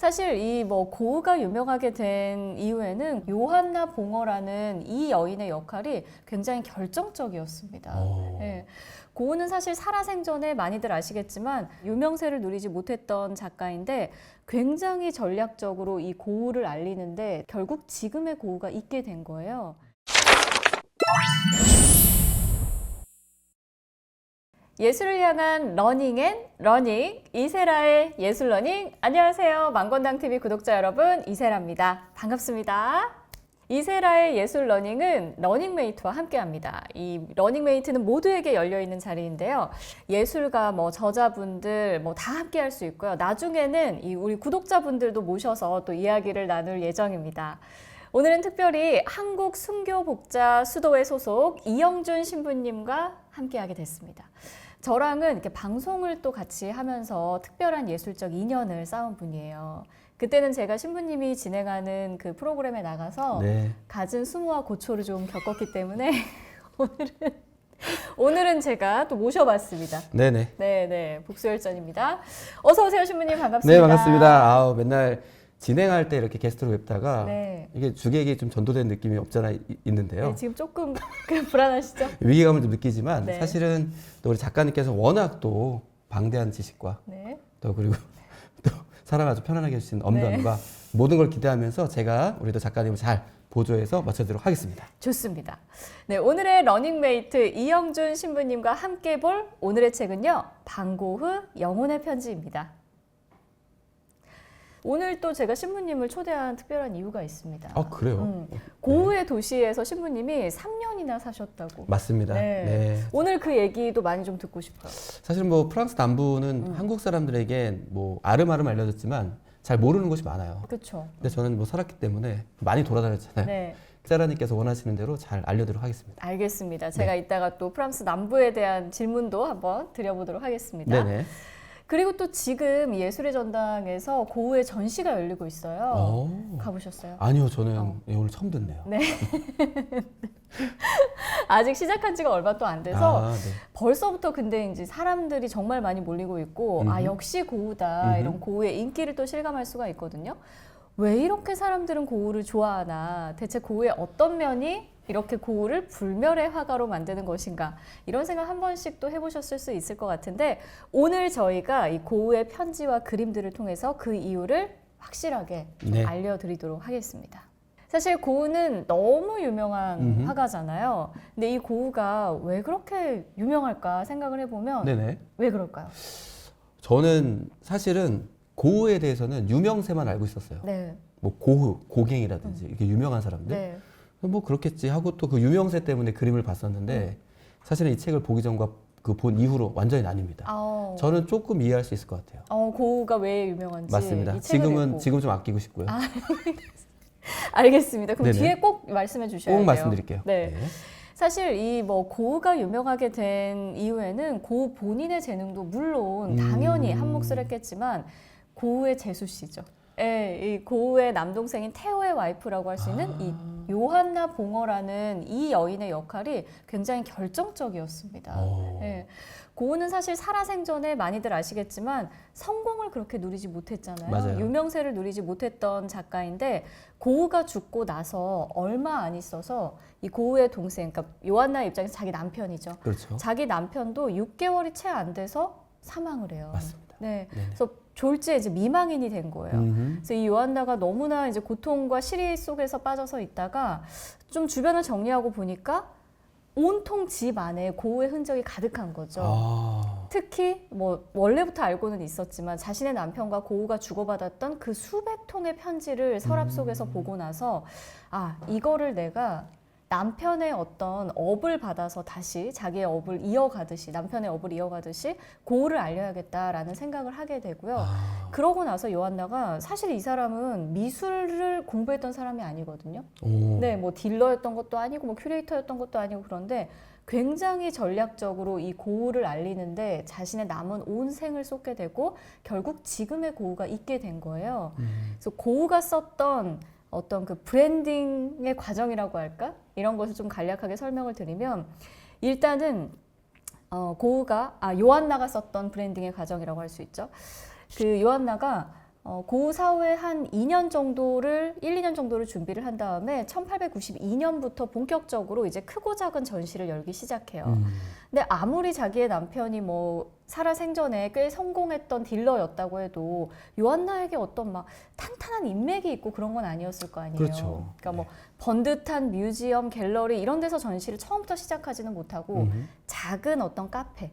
사실 이 뭐 고흐가 유명하게 된 이후에는 요한나 봉어라는 이 여인의 역할이 굉장히 결정적이었습니다. 예. 고흐는 사실 살아생전에 많이들 아시겠지만 유명세를 누리지 못했던 작가인데 굉장히 전략적으로 이 고흐를 알리는데 결국 지금의 고흐가 있게 된 거예요. 예술을 향한 러닝, 이세라의 예술러닝. 안녕하세요. 망건당TV 구독자 여러분, 이세라입니다. 반갑습니다. 이세라의 예술러닝은 러닝메이트와 함께합니다. 이 러닝메이트는 모두에게 열려있는 자리인데요. 예술가, 저자분들 다 함께할 수 있고요. 나중에는 우리 구독자분들도 모셔서 또 이야기를 나눌 예정입니다. 오늘은 특별히 한국 순교복자 수도회 소속 이영준 신부님과 함께하게 됐습니다. 저랑은 이렇게 방송을 또 같이 하면서 특별한 예술적 인연을 쌓은 분이에요. 그때는 제가 신부님이 진행하는 그 프로그램에 나가서 갖은 수모와 고초를 좀 겪었기 때문에 오늘은 제가 또 모셔봤습니다. 네네, 복수열전입니다. 어서 오세요, 신부님. 반갑습니다. 네, 반갑습니다. 맨날 진행할 때 이렇게 게스트로 뵙다가 이게 주객이 좀 전도된 느낌이 없잖아 있는데요. 네, 지금 조금 불안하시죠? 위기감을 좀 느끼지만 사실은 또 우리 작가님께서 워낙 또 방대한 지식과 또 그리고 또 사람 아주 편안하게 해주신 언변과 모든 걸 기대하면서 제가 우리 또 작가님을 잘 보조해서 맞춰드리도록 하겠습니다. 좋습니다. 네, 오늘의 러닝메이트 이영준 신부님과 함께 볼 오늘의 책은요, 방고흐 영혼의 편지입니다. 오늘 또 제가 신부님을 초대한 특별한 이유가 있습니다. 아, 그래요? 고흐의 도시에서 신부님이 3년이나 사셨다고. 맞습니다. 오늘 그 얘기도 많이 좀 듣고 싶어요. 사실 프랑스 남부는 한국 사람들에게 아름아름 알려졌지만 잘 모르는 곳이 많아요. 그렇죠. 근데 저는 살았기 때문에 많이 돌아다녔잖아요. 사라님께서 원하시는 대로 잘 알려드리도록 하겠습니다. 알겠습니다. 제가 이따가 또 프랑스 남부에 대한 질문도 한번 드려보도록 하겠습니다. 그리고 또 지금 예술의 전당에서 고흐의 전시가 열리고 있어요. 가보셨어요? 아니요, 저는 오늘 처음 듣네요. 아직 시작한 지가 얼마 또 안 돼서 벌써부터 근데 이제 사람들이 정말 많이 몰리고 있고 역시 고흐다 이런 고흐의 인기를 또 실감할 수가 있거든요. 왜 이렇게 사람들은 고흐를 좋아하나, 대체 고흐의 어떤 면이 이렇게 고흐를 불멸의 화가로 만드는 것인가, 이런 생각 한 번씩 또 해보셨을 수 있을 것 같은데, 오늘 저희가 이 고흐의 편지와 그림들을 통해서 그 이유를 확실하게 좀 알려드리도록 하겠습니다. 사실 고흐는 너무 유명한 화가잖아요. 근데 이 고흐가 왜 그렇게 유명할까 생각을 해보면 왜 그럴까요? 저는 사실은 고흐에 대해서는 유명세만 알고 있었어요. 고흐, 고갱이라든지 이렇게 유명한 사람들. 그렇겠지 하고 또 그 유명세 때문에 그림을 봤었는데 사실은 이 책을 보기 전과 그 본 이후로 완전히 나뉩니다. 저는 조금 이해할 수 있을 것 같아요. 고흐가 왜 유명한지. 맞습니다. 지금 좀 아끼고 싶고요. 알겠습니다. 그럼 뒤에 꼭 말씀해 주셔야 돼요. 꼭 말씀드릴게요. 사실 이 고흐가 유명하게 된 이후에는 고흐 본인의 재능도 물론 당연히 한 몫을 했겠지만 고흐의 제수 씨죠. 이 고흐의 남동생인 테오의 와이프라고 할 수 있는 이 요한나 봉어라는 이 여인의 역할이 굉장히 결정적이었습니다. 고흐는 사실 살아생전에 많이들 아시겠지만 성공을 그렇게 누리지 못했잖아요. 맞아요. 유명세를 누리지 못했던 작가인데 고흐가 죽고 나서 얼마 안 있어서 이 고흐의 동생, 그러니까 요한나의 입장에서 자기 남편이죠. 그렇죠. 자기 남편도 6개월이 채 안 돼서 사망을 해요. 맞습니다. 그래서 졸지에 이제 미망인이 된 거예요. 그래서 이 요한나가 너무나 이제 고통과 시리 속에서 빠져서 있다가 좀 주변을 정리하고 보니까 온통 집 안에 고흐의 흔적이 가득한 거죠. 특히 원래부터 알고는 있었지만 자신의 남편과 고흐가 주고받았던 그 수백 통의 편지를 서랍 속에서 보고 나서 이거를 내가 남편의 어떤 업을 받아서 다시 자기의 업을 이어가듯이, 남편의 업을 이어가듯이 고흐를 알려야겠다라는 생각을 하게 되고요. 그러고 나서 요한나가 사실 이 사람은 미술을 공부했던 사람이 아니거든요. 딜러였던 것도 아니고 큐레이터였던 것도 아니고, 그런데 굉장히 전략적으로 이 고흐를 알리는데 자신의 남은 온 생을 쏟게 되고 결국 지금의 고흐가 있게 된 거예요. 그래서 고흐가 썼던 어떤 그 브랜딩의 과정이라고 할까? 이런 것을 좀 간략하게 설명을 드리면, 일단은 고흐가 요한나가 썼던 브랜딩의 과정이라고 할 수 있죠. 그 요한나가 고우 사후에 한 2년 정도를 1, 2년 정도를 준비를 한 다음에 1892년부터 본격적으로 이제 크고 작은 전시를 열기 시작해요. 근데 아무리 자기의 남편이 뭐 살아생전에 꽤 성공했던 딜러였다고 해도 요한나에게 어떤 막 탄탄한 인맥이 있고 그런 건 아니었을 거 아니에요. 그렇죠. 그러니까 뭐 번듯한 뮤지엄, 갤러리 이런 데서 전시를 처음부터 시작하지는 못하고 작은 어떤 카페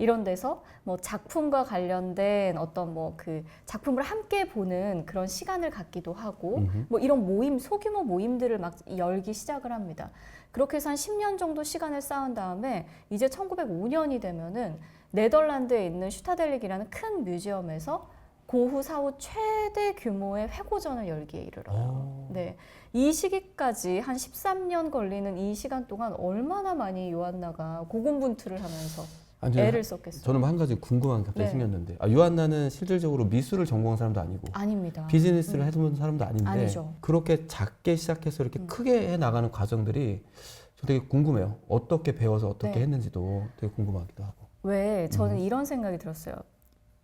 이런 데서 뭐 작품과 관련된 어떤 뭐 그 작품을 함께 보는 그런 시간을 갖기도 하고 뭐 이런 모임, 소규모 모임들을 막 열기 시작을 합니다. 그렇게 해서 한 10년 정도 시간을 쌓은 다음에 이제 1905년이 되면은 네덜란드에 있는 슈타델릭이라는 큰 뮤지엄에서 고후 사후 최대 규모의 회고전을 열기에 이르러요. 네, 이 시기까지 한 13년 걸리는 이 시간 동안 얼마나 많이 요한나가 고군분투를 하면서 애를 썼겠어요. 저는 한 가지 궁금한 게 갑자기 네. 생겼는데 요한나는 실질적으로 미술을 전공한 사람도 아니고 아닙니다. 비즈니스를 해본 사람도 아닌데 아니죠. 그렇게 작게 시작해서 이렇게 크게 해나가는 과정들이 저 되게 궁금해요. 어떻게 배워서 어떻게 네. 했는지도 되게 궁금하기도 하고. 왜 저는 이런 생각이 들었어요.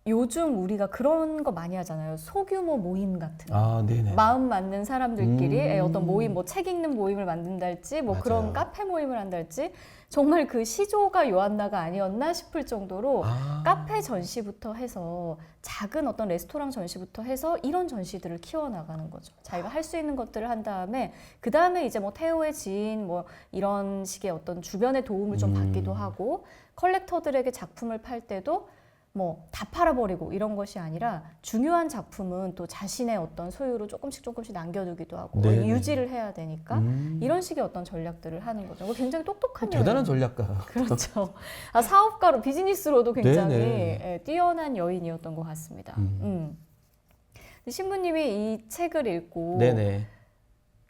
요즘 우리가 그런 거 많이 하잖아요. 소규모 모임 같은 거. 아, 네네. 마음 맞는 사람들끼리 어떤 모임, 뭐 책 읽는 모임을 만든달지, 뭐 맞아요. 그런 카페 모임을 한달지, 정말 그 시조가 요한나가 아니었나 싶을 정도로 카페 전시부터 해서 작은 어떤 레스토랑 전시부터 해서 이런 전시들을 키워나가는 거죠. 자기가 할 수 있는 것들을 한 다음에 그 다음에 이제 뭐 테오의 지인 뭐 이런 식의 어떤 주변의 도움을 좀 받기도 하고 컬렉터들에게 작품을 팔 때도 뭐 다 팔아버리고 이런 것이 아니라 중요한 작품은 또 자신의 어떤 소유로 조금씩 남겨두기도 하고 네네. 유지를 해야 되니까 이런 식의 어떤 전략들을 하는 거죠. 굉장히 똑똑한 대단한 여인. 전략가. 그렇죠. 사업가로 비즈니스로도 굉장히 네네. 뛰어난 여인이었던 것 같습니다. 근데 신부님이 이 책을 읽고 네네.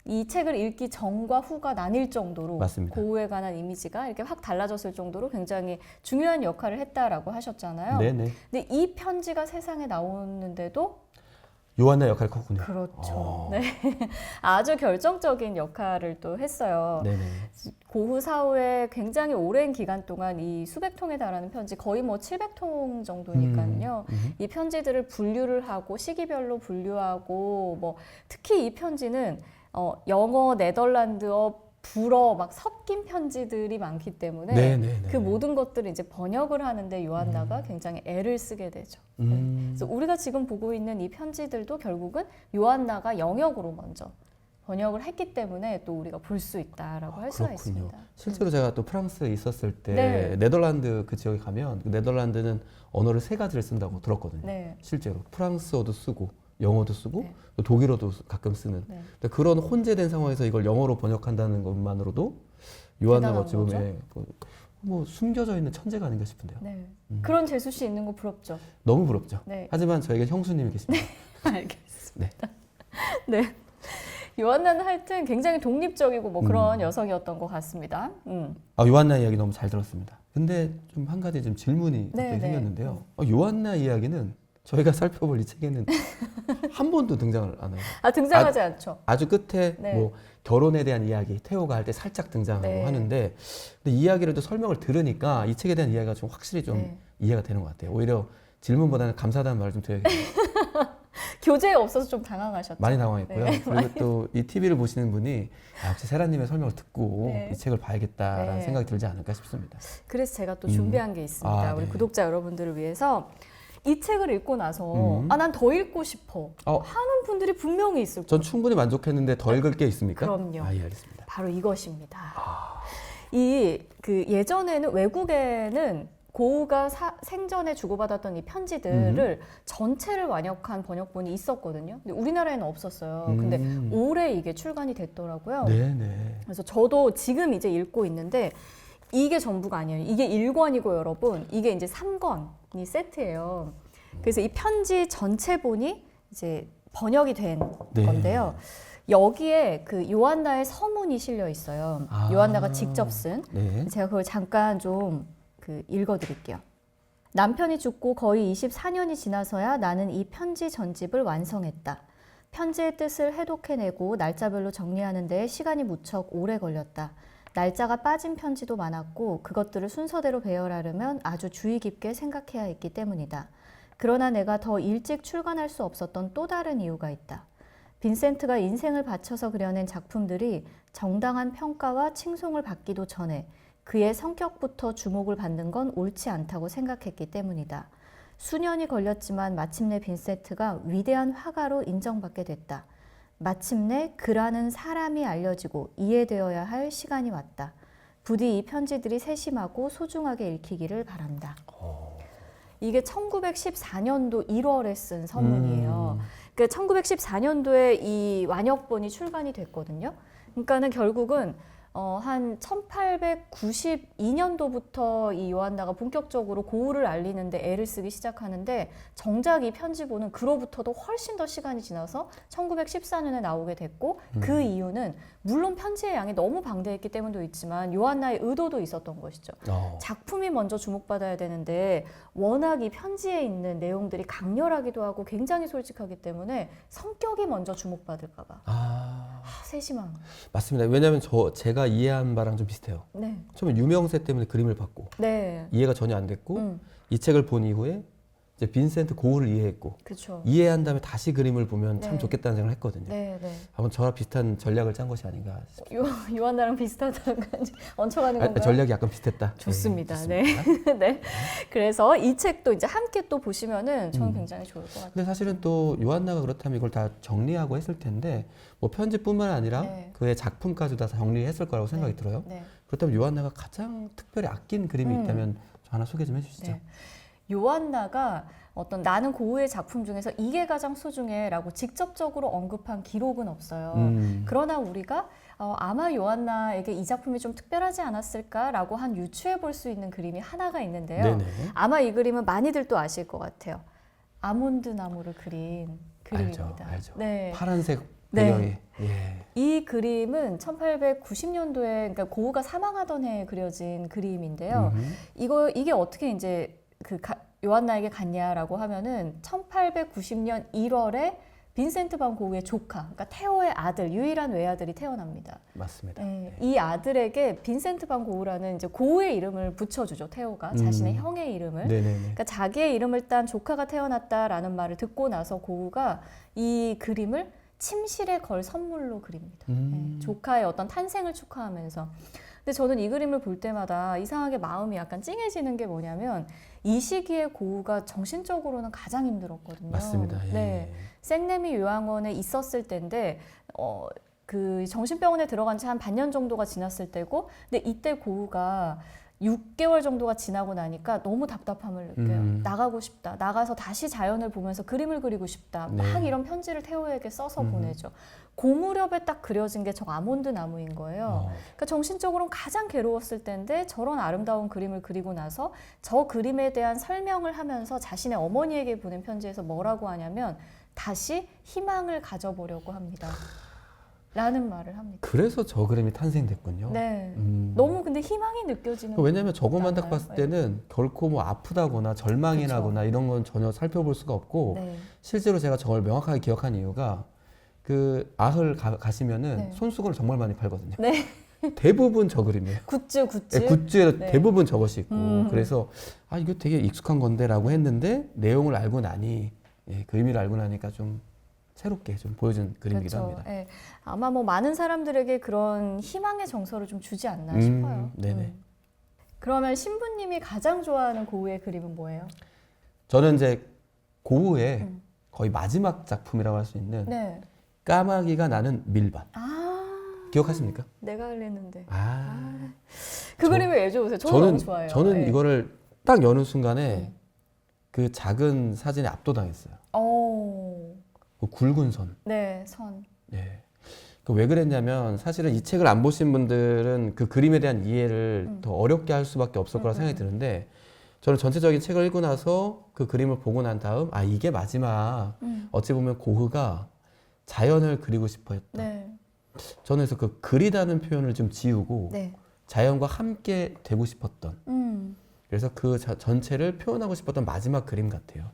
이 책을 읽기 전과 후가 나뉠 정도로 맞습니다. 고우에 관한 이미지가 이렇게 확 달라졌을 정도로 굉장히 중요한 역할을 했다라고 하셨잖아요. 네네. 근데 이 편지가 세상에 나오는데도 요한나 역할이 컸군요. 그렇죠. 네. 아주 결정적인 역할을 또 했어요. 네네. 고후 사후에 굉장히 오랜 기간 동안 이 수백 통에 달하는 편지, 거의 뭐 700통 정도니까요. 이 편지들을 분류를 하고 시기별로 분류하고 뭐 특히 이 편지는 영어, 네덜란드어, 불어 막 섞인 편지들이 많기 때문에 네네네. 그 모든 것들을 이제 번역을 하는데 요한나가 굉장히 애를 쓰게 되죠. 그래서 우리가 지금 보고 있는 이 편지들도 결국은 요한나가 영역으로 먼저 번역을 했기 때문에 또 우리가 볼 수 있다라고 할 수가 있습니다. 실제로 제가 또 프랑스에 있었을 때 네. 네덜란드 그 지역에 가면 그 네덜란드는 언어를 3가지를 쓴다고 들었거든요. 네. 실제로 프랑스어도 쓰고 영어도 쓰고 네. 또 독일어도 가끔 쓰는. 네. 근데 그런 혼재된 상황에서 이걸 영어로 번역한다는 것만으로도 요한나가 어찌 거죠. 보면 뭐 숨겨져 있는 천재가 아닌가 싶은데요. 네. 그런 재수 씨 있는 거 부럽죠? 너무 부럽죠. 네. 하지만 저에게 형수님이 계십니다. 알겠습니다. 네. 요한나는 하여튼 굉장히 독립적이고 뭐 그런 여성이었던 것 같습니다. 요한나 이야기 너무 잘 들었습니다. 근데 좀 한 가지 좀 질문이 갑자기 네, 생겼는데요. 요한나 이야기는 저희가 살펴볼 이 책에는 한 번도 등장을 안 해요. 등장하지 않죠. 아주 끝에 네. 뭐 결혼에 대한 이야기, 태호가 할 때 살짝 등장하고 네. 하는데 근데 이야기를 또 설명을 들으니까 이 책에 대한 이야기가 좀 확실히 좀 네. 이해가 되는 것 같아요. 오히려 질문보다는 감사하다는 말을 좀 드려야겠어요. 교재에 없어서 좀 당황하셨죠. 많이 당황했고요. 네. 그리고 또 이 TV를 보시는 분이 역시 세라님의 설명을 듣고 네. 이 책을 봐야겠다라는 네. 생각이 들지 않을까 싶습니다. 그래서 제가 또 준비한 게 있습니다. 우리 네. 구독자 여러분들을 위해서 이 책을 읽고 나서 난 더 읽고 싶어 하는 분들이 분명히 있을 거예요. 전 충분히 만족했는데 더 읽을 게 있습니까? 그럼요. 예, 알겠습니다. 바로 이것입니다. 그 예전에는 외국에는 고우가 생전에 주고받았던 이 편지들을 전체를 완역한 번역본이 있었거든요. 근데 우리나라에는 없었어요. 근데 올해 이게 출간이 됐더라고요. 네네. 그래서 저도 지금 이제 읽고 있는데 이게 전부가 아니에요. 이게 1권이고 여러분, 이게 이제 3권이 세트예요. 그래서 이 편지 전체본이 이제 번역이 된 네. 건데요. 여기에 그 요한나의 서문이 실려 있어요. 요한나가 직접 쓴. 네. 제가 그걸 잠깐 좀 읽어드릴게요. 남편이 죽고 거의 24년이 지나서야 나는 이 편지 전집을 완성했다. 편지의 뜻을 해독해내고 날짜별로 정리하는 데 시간이 무척 오래 걸렸다. 날짜가 빠진 편지도 많았고 그것들을 순서대로 배열하려면 아주 주의 깊게 생각해야 했기 때문이다. 그러나 내가 더 일찍 출간할 수 없었던 또 다른 이유가 있다. 빈센트가 인생을 바쳐서 그려낸 작품들이 정당한 평가와 칭송을 받기도 전에 그의 성격부터 주목을 받는 건 옳지 않다고 생각했기 때문이다. 수년이 걸렸지만 마침내 빈센트가 위대한 화가로 인정받게 됐다. 마침내 그라는 사람이 알려지고 이해되어야 할 시간이 왔다. 부디 이 편지들이 세심하고 소중하게 읽히기를 바란다. 이게 1914년도 1월에 쓴 선문이에요. 그러니까 1914년도에 이 완역본이 출간이 됐거든요. 그러니까는 결국은 한 1892년도부터 이 요한나가 본격적으로 고흐를 알리는데 애를 쓰기 시작하는데 정작 이 편지본은 그로부터도 훨씬 더 시간이 지나서 1914년에 나오게 됐고 그 이유는 물론 편지의 양이 너무 방대했기 때문도 있지만 요한나의 의도도 있었던 것이죠. 작품이 먼저 주목받아야 되는데 워낙 이 편지에 있는 내용들이 강렬하기도 하고 굉장히 솔직하기 때문에 성격이 먼저 주목받을까 봐. 세심한. 맞습니다. 왜냐하면 제가 이해한 바랑 좀 비슷해요. 네. 처음에 유명세 때문에 그림을 봤고 네. 이해가 전혀 안 됐고 이 책을 본 이후에 이제 빈센트 고흐를 이해했고 그쵸. 이해한 다음에 다시 그림을 보면 네. 참 좋겠다는 생각을 했거든요. 네, 네. 아마 저와 비슷한 전략을 짠 것이 아닌가 싶습니다. 요한나랑 비슷하다는 건지 얹혀가는 건가요? 전략이 약간 비슷했다. 좋습니다. 네, 네. 좋습니다. 네. 그래서 이 책도 이제 함께 또 보시면은 저는 굉장히 좋을 것 같아요. 근데 사실은 또 요한나가 그렇다면 이걸 다 정리하고 했을 텐데 뭐 편집뿐만 아니라 네. 그의 작품까지 다 정리했을 거라고 생각이 들어요. 네. 그렇다면 요한나가 가장 특별히 아낀 그림이 있다면 저 하나 소개 좀 해주시죠. 네. 요한나가 어떤 나는 고흐의 작품 중에서 이게 가장 소중해라고 직접적으로 언급한 기록은 없어요. 그러나 우리가 아마 요한나에게 이 작품이 좀 특별하지 않았을까라고 한 유추해 볼 수 있는 그림이 하나가 있는데요. 네네. 아마 이 그림은 많이들 또 아실 것 같아요. 아몬드 나무를 그린 그림입니다. 알죠. 네. 파란색 네. 배경이. 예. 이 그림은 1890년도에 그러니까 고흐가 사망하던 해에 그려진 그림인데요. 이게 어떻게 이제 요한나에게 갔냐라고 하면은 1890년 1월에 빈센트 반 고흐의 조카, 그러니까 테오의 아들, 유일한 외아들이 태어납니다. 맞습니다. 네, 이 아들에게 빈센트 반 고흐라는 이제 고흐의 이름을 붙여주죠. 테오가 자신의 형의 이름을. 네네네. 그러니까 자기의 이름을 딴 조카가 태어났다라는 말을 듣고 나서 고흐가 이 그림을 침실에 걸 선물로 그립니다. 네, 조카의 어떤 탄생을 축하하면서. 근데 저는 이 그림을 볼 때마다 이상하게 마음이 약간 찡해지는 게 뭐냐면 이 시기에 고흐가 정신적으로는 가장 힘들었거든요. 맞습니다. 예. 네, 생내미 요양원에 있었을 때인데 그 정신병원에 들어간 지 한 반년 정도가 지났을 때고, 근데 이때 고흐가 6개월 정도가 지나고 나니까 너무 답답함을 느껴요. 나가고 싶다. 나가서 다시 자연을 보면서 그림을 그리고 싶다. 네. 막 이런 편지를 테오에게 써서 보내죠. 그 무렵에 딱 그려진 게 저 아몬드 나무인 거예요. 그러니까 정신적으로는 가장 괴로웠을 때인데 저런 아름다운 그림을 그리고 나서 저 그림에 대한 설명을 하면서 자신의 어머니에게 보낸 편지에서 뭐라고 하냐면 다시 희망을 가져보려고 합니다. 라는 말을 합니다. 그래서 저 그림이 탄생됐군요. 네. 너무 근데 희망이 느껴지는. 왜냐하면 저것만 딱 않아요? 봤을 때는 결코 뭐 아프다거나 절망이 나거나 이런 건 전혀 살펴볼 수가 없고 네. 실제로 제가 저걸 명확하게 기억한 이유가 그 아흘 가시면은 네. 손수건을 정말 많이 팔거든요. 네. 대부분 저 그림이에요. 굿즈. 네, 굿즈에 네. 대부분 저것이 있고 그래서 이거 되게 익숙한 건데라고 했는데 내용을 알고 나니 그 의미를 알고 나니까 좀 새롭게 좀 보여준 그림이기도 그렇죠. 합니다. 네. 아마 뭐 많은 사람들에게 그런 희망의 정서를 좀 주지 않나 싶어요. 네네. 그러면 신부님이 가장 좋아하는 고흐의 그림은 뭐예요? 저는 이제 고흐의 거의 마지막 작품이라고 할 수 있는 네. 까마귀가 나는 밀밭. 기억하십니까? 내가 할랬는데. 저- 그림을 왜 좋으세요? 저는 너무 좋아해요. 저는 네. 이거를 딱 여는 순간에 그 작은 사진에 압도당했어요. 그 굵은 선. 네, 선. 예. 왜 그랬냐면 사실은 이 책을 안 보신 분들은 그 그림에 대한 이해를 더 어렵게 할 수밖에 없을 거라 생각이 드는데 저는 전체적인 책을 읽고 나서 그 그림을 보고 난 다음 이게 마지막 어찌 보면 고흐가 자연을 그리고 싶어 했다. 네. 저는 그래서 그 그리다는 표현을 좀 지우고 네. 자연과 함께 되고 싶었던 그래서 그 전체를 표현하고 싶었던 마지막 그림 같아요.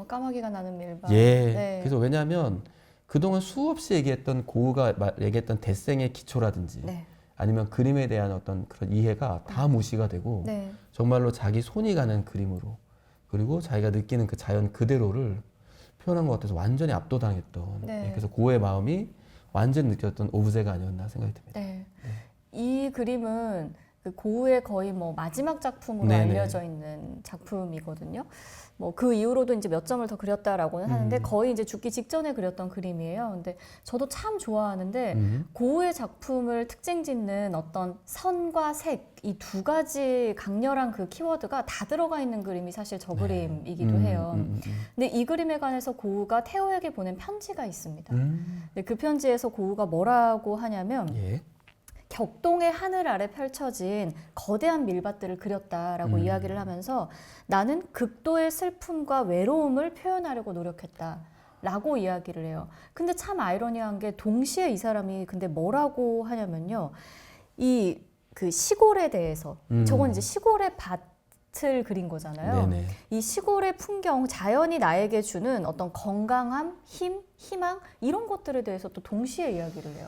까마귀가 나는 밀밭. 예. 네. 그래서 왜냐하면 그동안 수없이 얘기했던 고흐가 얘기했던 대생의 기초라든지 네. 아니면 그림에 대한 어떤 그런 이해가 다 무시가 되고 네. 정말로 자기 손이 가는 그림으로 그리고 자기가 느끼는 그 자연 그대로를 표현한 것 같아서 완전히 압도당했던 네. 그래서 고우의 마음이 완전히 느꼈던 오브제가 아니었나 생각이 듭니다. 네. 이 그림은 그 고우의 거의 뭐 마지막 작품으로 네네. 알려져 있는 작품이거든요. 뭐 그 이후로도 이제 몇 점을 더 그렸다라고는 하는데 거의 이제 죽기 직전에 그렸던 그림이에요. 근데 저도 참 좋아하는데 고우의 작품을 특징 짓는 어떤 선과 색 이 두 가지 강렬한 그 키워드가 다 들어가 있는 그림이 사실 저 그림이기도 해요. 근데 이 그림에 관해서 고우가 태호에게 보낸 편지가 있습니다. 근데 그 편지에서 고우가 뭐라고 하냐면 예. 격동의 하늘 아래 펼쳐진 거대한 밀밭들을 그렸다라고 이야기를 하면서 나는 극도의 슬픔과 외로움을 표현하려고 노력했다. 라고 이야기를 해요. 근데 참 아이러니한 게 동시에 이 사람이 근데 뭐라고 하냐면요. 이 그 시골에 대해서 저건 이제 시골의 밭을 그린 거잖아요. 네네. 이 시골의 풍경, 자연이 나에게 주는 어떤 건강함, 힘, 희망 이런 것들에 대해서 또 동시에 이야기를 해요.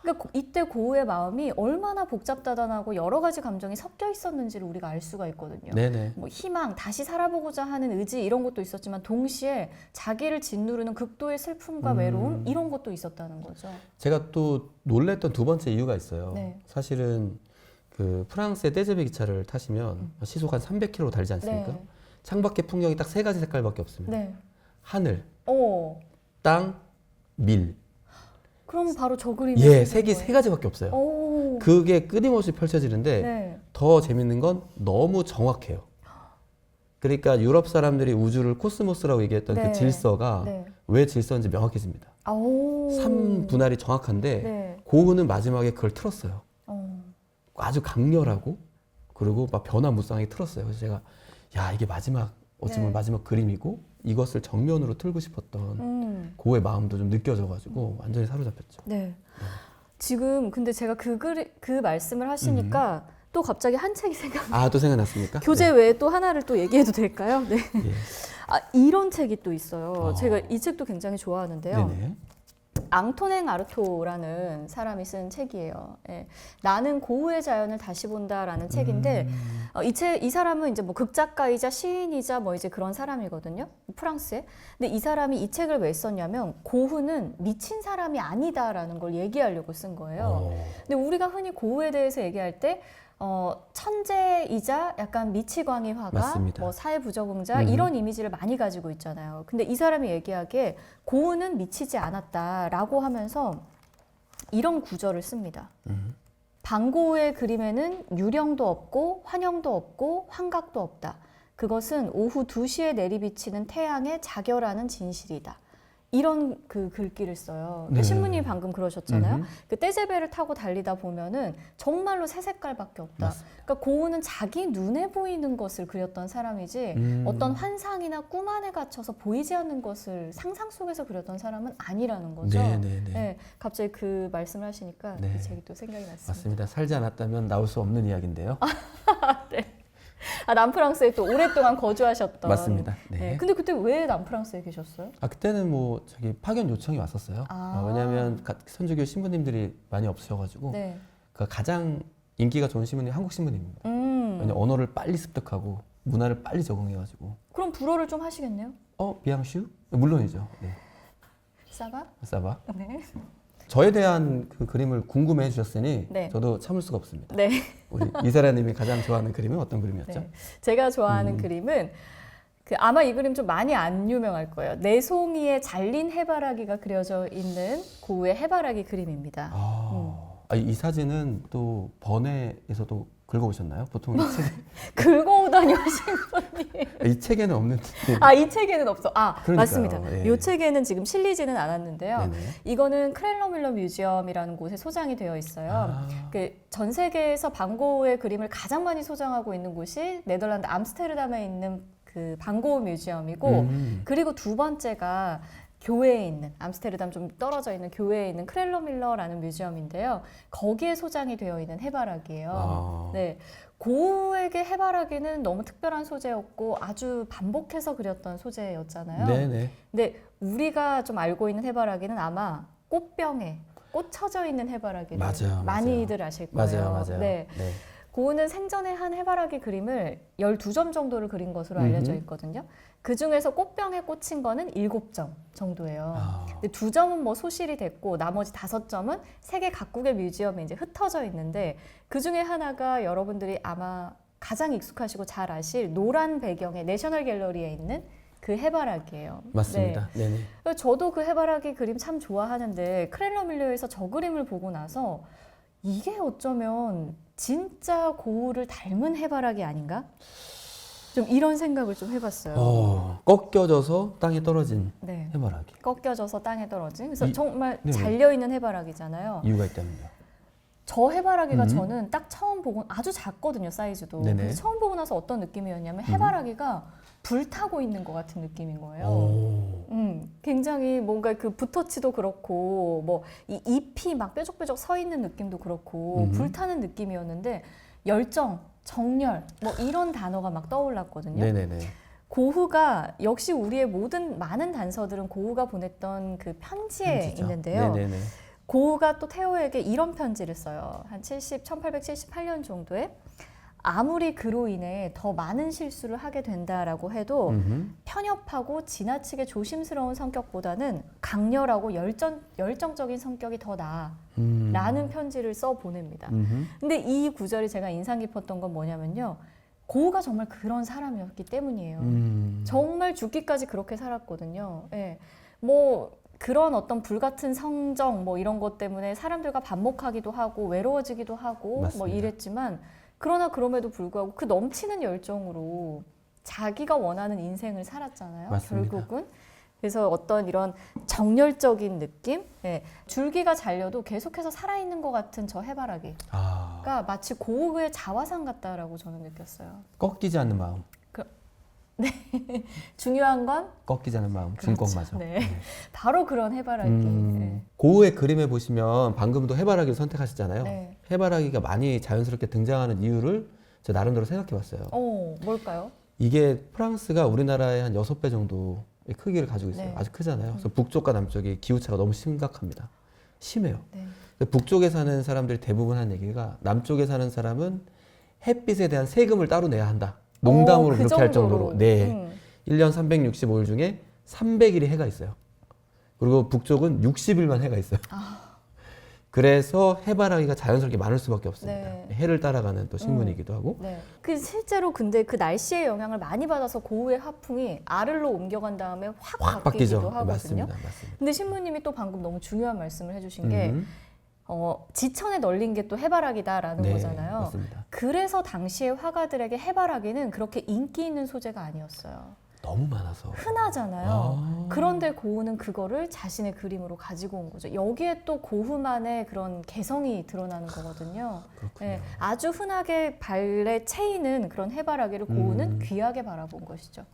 그러니까 이때 고우의 마음이 얼마나 복잡다단하고 여러 가지 감정이 섞여 있었는지를 우리가 알 수가 있거든요. 네네. 뭐 희망, 다시 살아보고자 하는 의지 이런 것도 있었지만 동시에 자기를 짓누르는 극도의 슬픔과 외로움 이런 것도 있었다는 거죠. 제가 또 놀랬던 두 번째 이유가 있어요. 네. 사실은 그 프랑스의 떼제베 기차를 타시면 시속 한 300km 달지 않습니까? 네. 창밖에 풍경이 딱 세 가지 색깔밖에 없습니다. 네. 하늘, 오. 땅, 밀. 그럼 바로 저 그림이 예, 색이 세 가지밖에 없어요. 오. 그게 끊임없이 펼쳐지는데 네. 더 재밌는 건 너무 정확해요. 그러니까 유럽 사람들이 우주를 코스모스라고 얘기했던 네. 그 질서가 네. 왜 질서인지 명확해집니다. 오. 3분할이 정확한데 네. 고흐는 마지막에 그걸 틀었어요. 어. 아주 강렬하고 그리고 막 변화무쌍하게 틀었어요. 그래서 제가 야 이게 마지막 어찌 보면 네. 마지막 그림이고 이것을 정면으로 틀고 싶었던 고흐의 마음도 좀 느껴져가지고 완전히 사로잡혔죠. 네. 지금 근데 제가 그 말씀을 하시니까 또 갑자기 한 책이 생각나요. 아 또 생각났습니까? 교재 네. 외에 또 하나를 또 얘기해도 될까요? 네. 예. 아, 이런 책이 또 있어요. 제가 이 책도 굉장히 좋아하는데요. 네네. 앙토넨 아르토라는 사람이 쓴 책이에요. 예. 나는 고우의 자연을 다시 본다라는 책인데 이 사람은 이제 뭐 극작가이자 시인이자 뭐 이제 그런 사람이거든요. 프랑스에. 근데 이 사람이 이 책을 왜 썼냐면 고흐는 미친 사람이 아니다라는 걸 얘기하려고 쓴 거예요. 근데 우리가 흔히 고흐에 대해서 얘기할 때 천재이자 약간 미치광이 화가, 맞습니다. 뭐 사회부적응자 이런 이미지를 많이 가지고 있잖아요. 근데 이 사람이 얘기하기에 고흐는 미치지 않았다라고 하면서 이런 구절을 씁니다. 반고흐의 그림에는 유령도 없고 환영도 없고 환각도 없다. 그것은 오후 2시에 내리비치는 태양의 자결하는 진실이다. 이런 그 글귀를 써요. 네. 신부님이 방금 그러셨잖아요. 그 떼제베를 타고 달리다 보면은 정말로 새 색깔밖에 없다. 맞습니다. 그러니까 고흐는 자기 눈에 보이는 것을 그렸던 사람이지 어떤 환상이나 꿈 안에 갇혀서 보이지 않는 것을 상상 속에서 그렸던 사람은 아니라는 거죠. 네네네. 네, 갑자기 그 말씀을 하시니까 네. 이 책이 또 생각이 났습니다. 맞습니다. 살지 않았다면 나올 수 없는 이야기인데요. 네. 아, 남프랑스에 또 오랫동안 거주하셨던. 맞습니다. 네. 네. 근데 그때 왜 남프랑스에 계셨어요? 아 그때는 뭐 저기 파견 요청이 왔었어요. 왜냐하면 선주교 신부님들이 많이 없으셔가지고 네. 그 가장 인기가 좋은 신부님 한국 신부님입니다. 왜냐 언어를 빨리 습득하고 문화를 빨리 적응해가지고. 그럼 불어를 좀 하시겠네요? 비앙슈? 물론이죠. 네. 사바? 사바. 네. 저에 대한 그 그림을 궁금해 해주셨으니 네. 저도 참을 수가 없습니다. 네. 우리 이사라님이 가장 좋아하는 그림은 어떤 그림이었죠? 네. 제가 좋아하는 그림은 아마 이 그림 좀 많이 안 유명할 거예요. 네 송이의 잘린 해바라기가 그려져 있는 고흐의 해바라기 그림입니다. 이 사진은 또 번외에서도 긁어오셨나요? 보통 이, 긁어오다니 신부님. 이 책에는 없는. 이 책에는 없어. 그러니까요. 맞습니다. 예. 이 책에는 지금 실리지는 않았는데요. 네네. 이거는 크렐러밀러 뮤지엄이라는 곳에 소장이 되어 있어요. 전 세계에서 반 고흐의 그림을 가장 많이 소장하고 있는 곳이 네덜란드 암스테르담에 있는 그 반 고흐 뮤지엄이고, 그리고 두 번째가 교외에 있는 암스테르담 좀 떨어져 있는 교외에 있는 크렐러밀러라는 뮤지엄인데요. 거기에 소장이 되어 있는 해바라기예요. 네, 고흐에게 해바라기는 너무 특별한 소재였고 아주 반복해서 그렸던 소재였잖아요. 네네. 근데 우리가 좀 알고 있는 해바라기는 아마 꽃병에 꽃 쳐져 있는 해바라기를 맞아요, 많이들 아실 거예요. 맞아요. 네. 네. 고흐는 생전에 한 해바라기 그림을 12점 정도를 그린 것으로 알려져 있거든요. 그 중에서 꽃병에 꽂힌 거는 7점 정도예요. 근데 2점은 뭐 소실이 됐고 나머지 5점은 세계 각국의 뮤지엄에 이제 흩어져 있는데 그 중에 하나가 여러분들이 아마 가장 익숙하시고 잘 아실 노란 배경의 내셔널 갤러리에 있는 그 해바라기예요. 맞습니다. 네. 네네. 저도 그 해바라기 그림 참 좋아하는데 크렐러 밀러에서 저 그림을 보고 나서 이게 어쩌면 진짜 고흐를 닮은 해바라기 아닌가? 좀 이런 생각을 좀 해봤어요. 꺾여져서 땅에 떨어진 네. 해바라기. 꺾여져서 땅에 떨어진. 그래서 정말 네네. 잘려있는 해바라기잖아요. 이유가 있다면요. 저 해바라기가 저는 딱 처음 보고 아주 작거든요, 사이즈도. 네네. 그래서 처음 보고 나서 어떤 느낌이었냐면 해바라기가 불타고 있는 것 같은 느낌인 거예요. 굉장히 뭔가 그 붓터치도 그렇고 뭐 이 잎이 막 뾰족뾰족 서 있는 느낌도 그렇고 불타는 느낌이었는데 열정, 정열 뭐 이런 단어가 막 떠올랐거든요. 네네네. 고흐가 역시 우리의 많은 단서들은 고흐가 보냈던 그 편지에 편지죠. 있는데요. 네네네. 고흐가 또 테오에게 이런 편지를 써요. 한 1878년 정도에 아무리 그로 인해 더 많은 실수를 하게 된다라고 해도 편협하고 지나치게 조심스러운 성격보다는 강렬하고 열정적인 성격이 더 나아라는 편지를 써 보냅니다. 근데 이 구절이 제가 인상 깊었던 건 뭐냐면요. 고흐가 정말 그런 사람이었기 때문이에요. 정말 죽기까지 그렇게 살았거든요. 예. 뭐 그런 어떤 불같은 성정 뭐 이런 것 때문에 사람들과 반목하기도 하고 외로워지기도 하고 맞습니다. 뭐 이랬지만 그러나 그럼에도 불구하고 그 넘치는 열정으로 자기가 원하는 인생을 살았잖아요. 맞습니다. 결국은. 그래서 어떤 이런 정열적인 느낌? 예. 줄기가 잘려도 계속해서 살아있는 것 같은 저 해바라기가 마치 고흐의 자화상 같다라고 저는 느꼈어요. 꺾이지 않는 마음. 네. 중요한 건 꺾이지 않는 마음. 그렇죠. 중꺾마저. 네. 바로 그런 해바라기. 네. 고흐의 그림에 보시면 방금도 해바라기를 선택하셨잖아요. 네. 해바라기가 많이 자연스럽게 등장하는 이유를 제 나름대로 생각해봤어요. 뭘까요? 이게 프랑스가 우리나라의 한 6배 정도의 크기를 가지고 있어요. 네. 아주 크잖아요. 그래서 북쪽과 남쪽이 기후차가 너무 심각합니다. 심해요. 네. 북쪽에 사는 사람들이 대부분 하는 얘기가 남쪽에 사는 사람은 햇빛에 대한 세금을 따로 내야 한다. 농담으로 그 그렇게 할 정도로. 네. 1년 365일 중에 300일이 해가 있어요. 그리고 북쪽은 60일만 해가 있어요. 그래서 해바라기가 자연스럽게 많을 수밖에 없습니다. 네. 해를 따라가는 또 식물이기도 하고. 네. 그 실제로 근데 그 날씨의 영향을 많이 받아서 고흐의 화풍이 아를로 옮겨간 다음에 확 바뀌기도 하거든요. 맞습니다. 근데 신부님이 또 방금 너무 중요한 말씀을 해주신 게 지천에 널린 게 또 해바라기다라는 네, 거잖아요. 맞습니다. 그래서 당시의 화가들에게 해바라기는 그렇게 인기 있는 소재가 아니었어요. 너무 많아서. 흔하잖아요. 그런데 고흐는 그거를 자신의 그림으로 가지고 온 거죠. 여기에 또 고흐만의 그런 개성이 드러나는 거거든요. 네, 아주 흔하게 발에 채이는 그런 해바라기를 고흐는 귀하게 바라본 것이죠.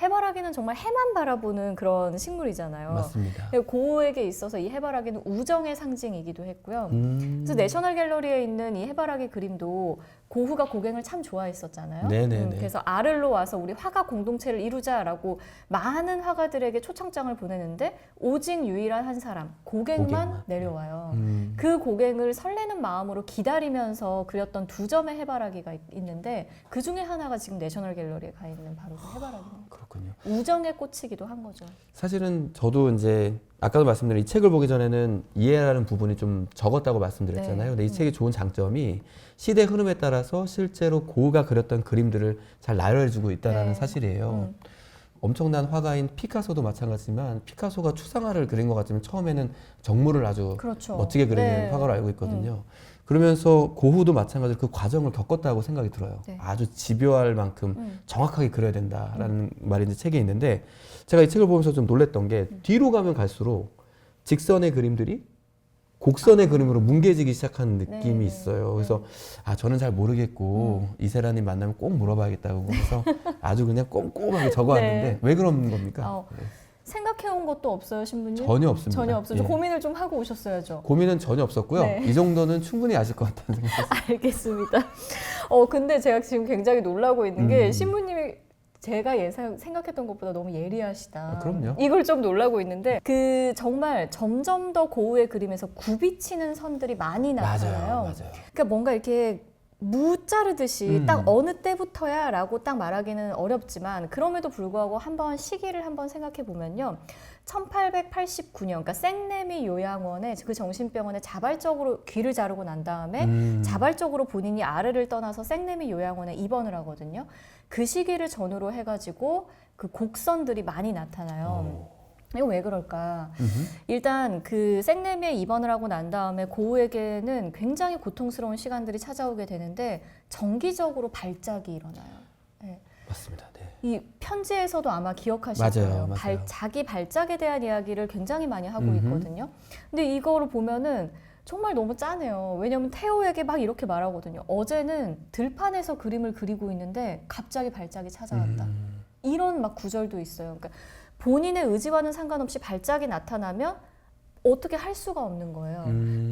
해바라기는 정말 해만 바라보는 그런 식물이잖아요. 맞습니다. 고흐에게 있어서 이 해바라기는 우정의 상징이기도 했고요. 그래서 내셔널 갤러리에 있는 이 해바라기 그림도 고흐가 고갱을 참 좋아했었잖아요. 그래서 아를로 와서 우리 화가 공동체를 이루자라고 많은 화가들에게 초청장을 보내는데 오직 유일한 한 사람, 고갱만 내려와요. 그 고갱을 설레는 마음으로 기다리면서 그렸던 2점의 해바라기가 있는데 그 중에 하나가 지금 내셔널 갤러리에 가 있는 바로 그 해바라기입니다. 그렇군요. 우정에 꽂히기도 한 거죠. 사실은 저도 이제 아까도 말씀드린 이 책을 보기 전에는 이해하는 부분이 좀 적었다고 말씀드렸잖아요. 네. 근데 이 책의 좋은 장점이 시대 흐름에 따라서 실제로 고흐가 그렸던 그림들을 잘 나열해주고 있다는 사실이에요. 엄청난 화가인 피카소도 마찬가지지만 피카소가 추상화를 그린 것 같지만 처음에는 정물을 아주 그렇죠. 멋지게 그리는 화가로 알고 있거든요. 그러면서 고흐도 마찬가지로 그 과정을 겪었다고 생각이 들어요. 네. 아주 집요할 만큼 정확하게 그려야 된다라는 말이 이제 책에 있는데 제가 이 책을 보면서 좀 놀랬던 게 뒤로 가면 갈수록 직선의 그림들이 곡선의 그림으로 뭉개지기 시작하는 느낌이 있어요. 그래서 저는 잘 모르겠고 이세라님 만나면 꼭 물어봐야겠다고 그래서 아주 그냥 꼼꼼하게 적어왔는데 왜 그런 겁니까? 생각해온 것도 없어요, 신부님? 전혀 없습니다. 전혀 없어요. 예. 고민을 좀 하고 오셨어야죠. 고민은 전혀 없었고요. 네. 이 정도는 충분히 아실 것 같다는 생각이 들었어요. 알겠습니다. 근데 제가 지금 굉장히 놀라고 있는 게 신부님이 제가 생각했던 것보다 너무 예리하시다. 그럼요. 이걸 좀 놀라고 있는데 정말 점점 더 고흐의 그림에서 굽이치는 선들이 많이 나타나요. 맞아요. 그러니까 뭔가 이렇게 무 자르듯이 딱 어느 때부터야 라고 딱 말하기는 어렵지만 그럼에도 불구하고 한번 시기를 한번 생각해 보면요. 1889년 그러니까 생내미 요양원에 그 정신병원에 자발적으로 귀를 자르고 난 다음에 자발적으로 본인이 아르를 떠나서 생내미 요양원에 입원을 하거든요. 그 시기를 전후로 해가지고 그 곡선들이 많이 나타나요. 이거 왜 그럴까? 일단 그 생내미에 입원을 하고 난 다음에 고우에게는 굉장히 고통스러운 시간들이 찾아오게 되는데 정기적으로 발작이 일어나요. 네. 맞습니다. 네. 이 편지에서도 아마 기억하실 맞아요, 거예요. 맞아요. 자기 발작에 대한 이야기를 굉장히 많이 하고 있거든요. 근데 이거를 보면은 정말 너무 짠해요. 왜냐면 태호에게 막 이렇게 말하거든요. 어제는 들판에서 그림을 그리고 있는데 갑자기 발작이 찾아왔다. 이런 막 구절도 있어요. 그러니까 본인의 의지와는 상관없이 발작이 나타나면 어떻게 할 수가 없는 거예요.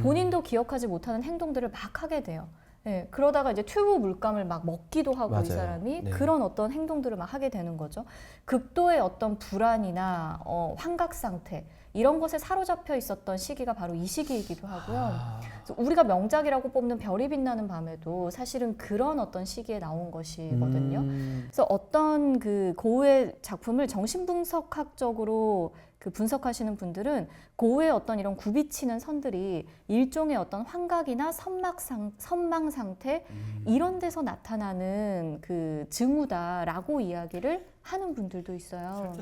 본인도 기억하지 못하는 행동들을 막 하게 돼요. 네, 그러다가 이제 튜브 물감을 막 먹기도 하고 맞아요. 이 사람이 네. 그런 어떤 행동들을 막 하게 되는 거죠. 극도의 어떤 불안이나 환각 상태 이런 것에 사로잡혀 있었던 시기가 바로 이 시기이기도 하고요. 그래서 우리가 명작이라고 뽑는 별이 빛나는 밤에도 사실은 그런 어떤 시기에 나온 것이거든요. 그래서 어떤 그 고우의 작품을 정신분석학적으로 그 분석하시는 분들은 고우의 어떤 이런 굽이치는 선들이 일종의 어떤 환각이나 선망 상태 이런 데서 나타나는 그 징후다라고 이야기를 하는 분들도 있어요.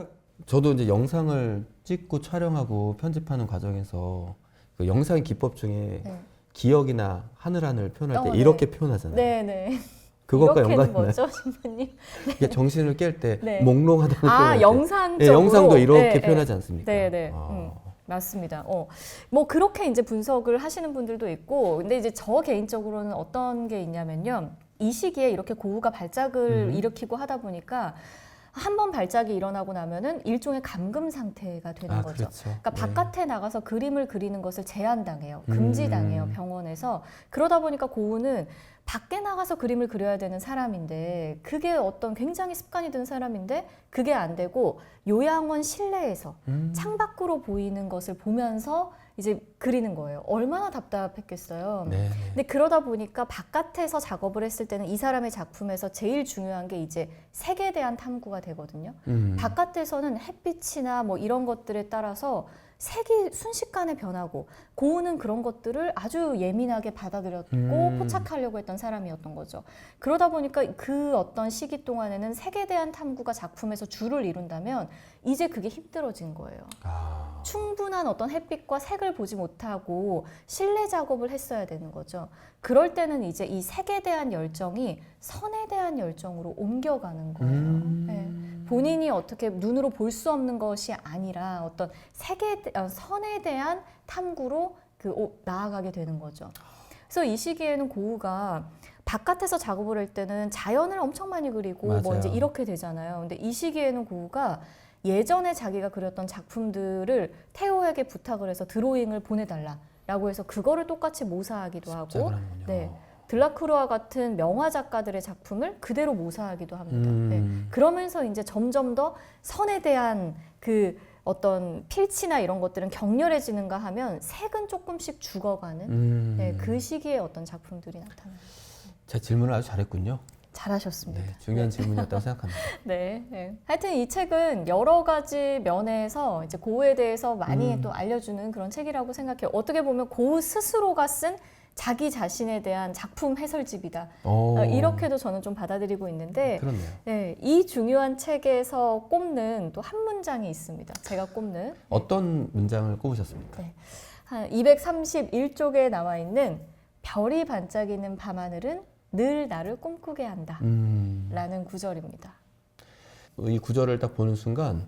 저도 이제 영상을 찍고 촬영하고 편집하는 과정에서 그 영상 기법 중에 네. 기억이나 하늘하늘 표현할 때 네. 이렇게 표현하잖아요. 네네. 그것과 이렇게는 연관이 있나요? 뭐죠, 신부님? 이게 정신을 깰 때 네. 몽롱하다는 표현할 때. 영상적으로. 네, 영상도 이렇게 네, 표현하지 않습니까? 네네. 맞습니다. 뭐 그렇게 이제 분석을 하시는 분들도 있고, 근데 이제 저 개인적으로는 어떤 게 있냐면요. 이 시기에 이렇게 고우가 발작을 일으키고 하다 보니까 한 번 발작이 일어나고 나면은 일종의 감금 상태가 되는 거죠. 그렇죠. 그러니까 네. 바깥에 나가서 그림을 그리는 것을 제한당해요. 금지당해요. 병원에서. 그러다 보니까 고우는 밖에 나가서 그림을 그려야 되는 사람인데 그게 어떤 굉장히 습관이 든 사람인데 그게 안 되고 요양원 실내에서 창밖으로 보이는 것을 보면서 이제 그리는 거예요. 얼마나 답답했겠어요. 네. 근데 그러다 보니까 바깥에서 작업을 했을 때는 이 사람의 작품에서 제일 중요한 게 이제 색에 대한 탐구가 되거든요. 바깥에서는 햇빛이나 뭐 이런 것들에 따라서 색이 순식간에 변하고 고우는 그런 것들을 아주 예민하게 받아들였고 포착하려고 했던 사람이었던 거죠. 그러다 보니까 그 어떤 시기 동안에는 색에 대한 탐구가 작품에서 주를 이룬다면 이제 그게 힘들어진 거예요. 충분한 어떤 햇빛과 색을 보지 못하고 실내 작업을 했어야 되는 거죠. 그럴 때는 이제 이 색에 대한 열정이 선에 대한 열정으로 옮겨가는 거예요. 네. 본인이 어떻게 눈으로 볼 수 없는 것이 아니라 어떤 선에 대한 탐구로 나아가게 되는 거죠. 그래서 이 시기에는 고우가 바깥에서 작업을 할 때는 자연을 엄청 많이 그리고 뭐 맞아요. 이제 이렇게 되잖아요. 근데 이 시기에는 고우가 예전에 자기가 그렸던 작품들을 태호에게 부탁을 해서 드로잉을 보내달라라고 해서 그거를 똑같이 모사하기도 하고, 네, 들라크루아 같은 명화 작가들의 작품을 그대로 모사하기도 합니다. 네. 그러면서 이제 점점 더 선에 대한 그 어떤 필치나 이런 것들은 격렬해지는가 하면 색은 조금씩 죽어가는 네, 그 시기에 어떤 작품들이 나타나요. 제 질문을 아주 잘했군요. 잘하셨습니다. 네, 중요한 질문이었다고 생각합니다. 네, 네. 하여튼 이 책은 여러 가지 면에서 이제 고우에 대해서 많이 또 알려주는 그런 책이라고 생각해요. 어떻게 보면 고우 스스로가 쓴 자기 자신에 대한 작품 해설집이다. 이렇게도 저는 좀 받아들이고 있는데, 그렇네요. 네, 이 중요한 책에서 꼽는 또 한 문장이 있습니다. 제가 꼽는. 어떤 문장을 꼽으셨습니까? 네. 한 231쪽에 나와 있는 별이 반짝이는 밤하늘은 늘 나를 꿈꾸게 한다 라는 구절입니다. 이 구절을 딱 보는 순간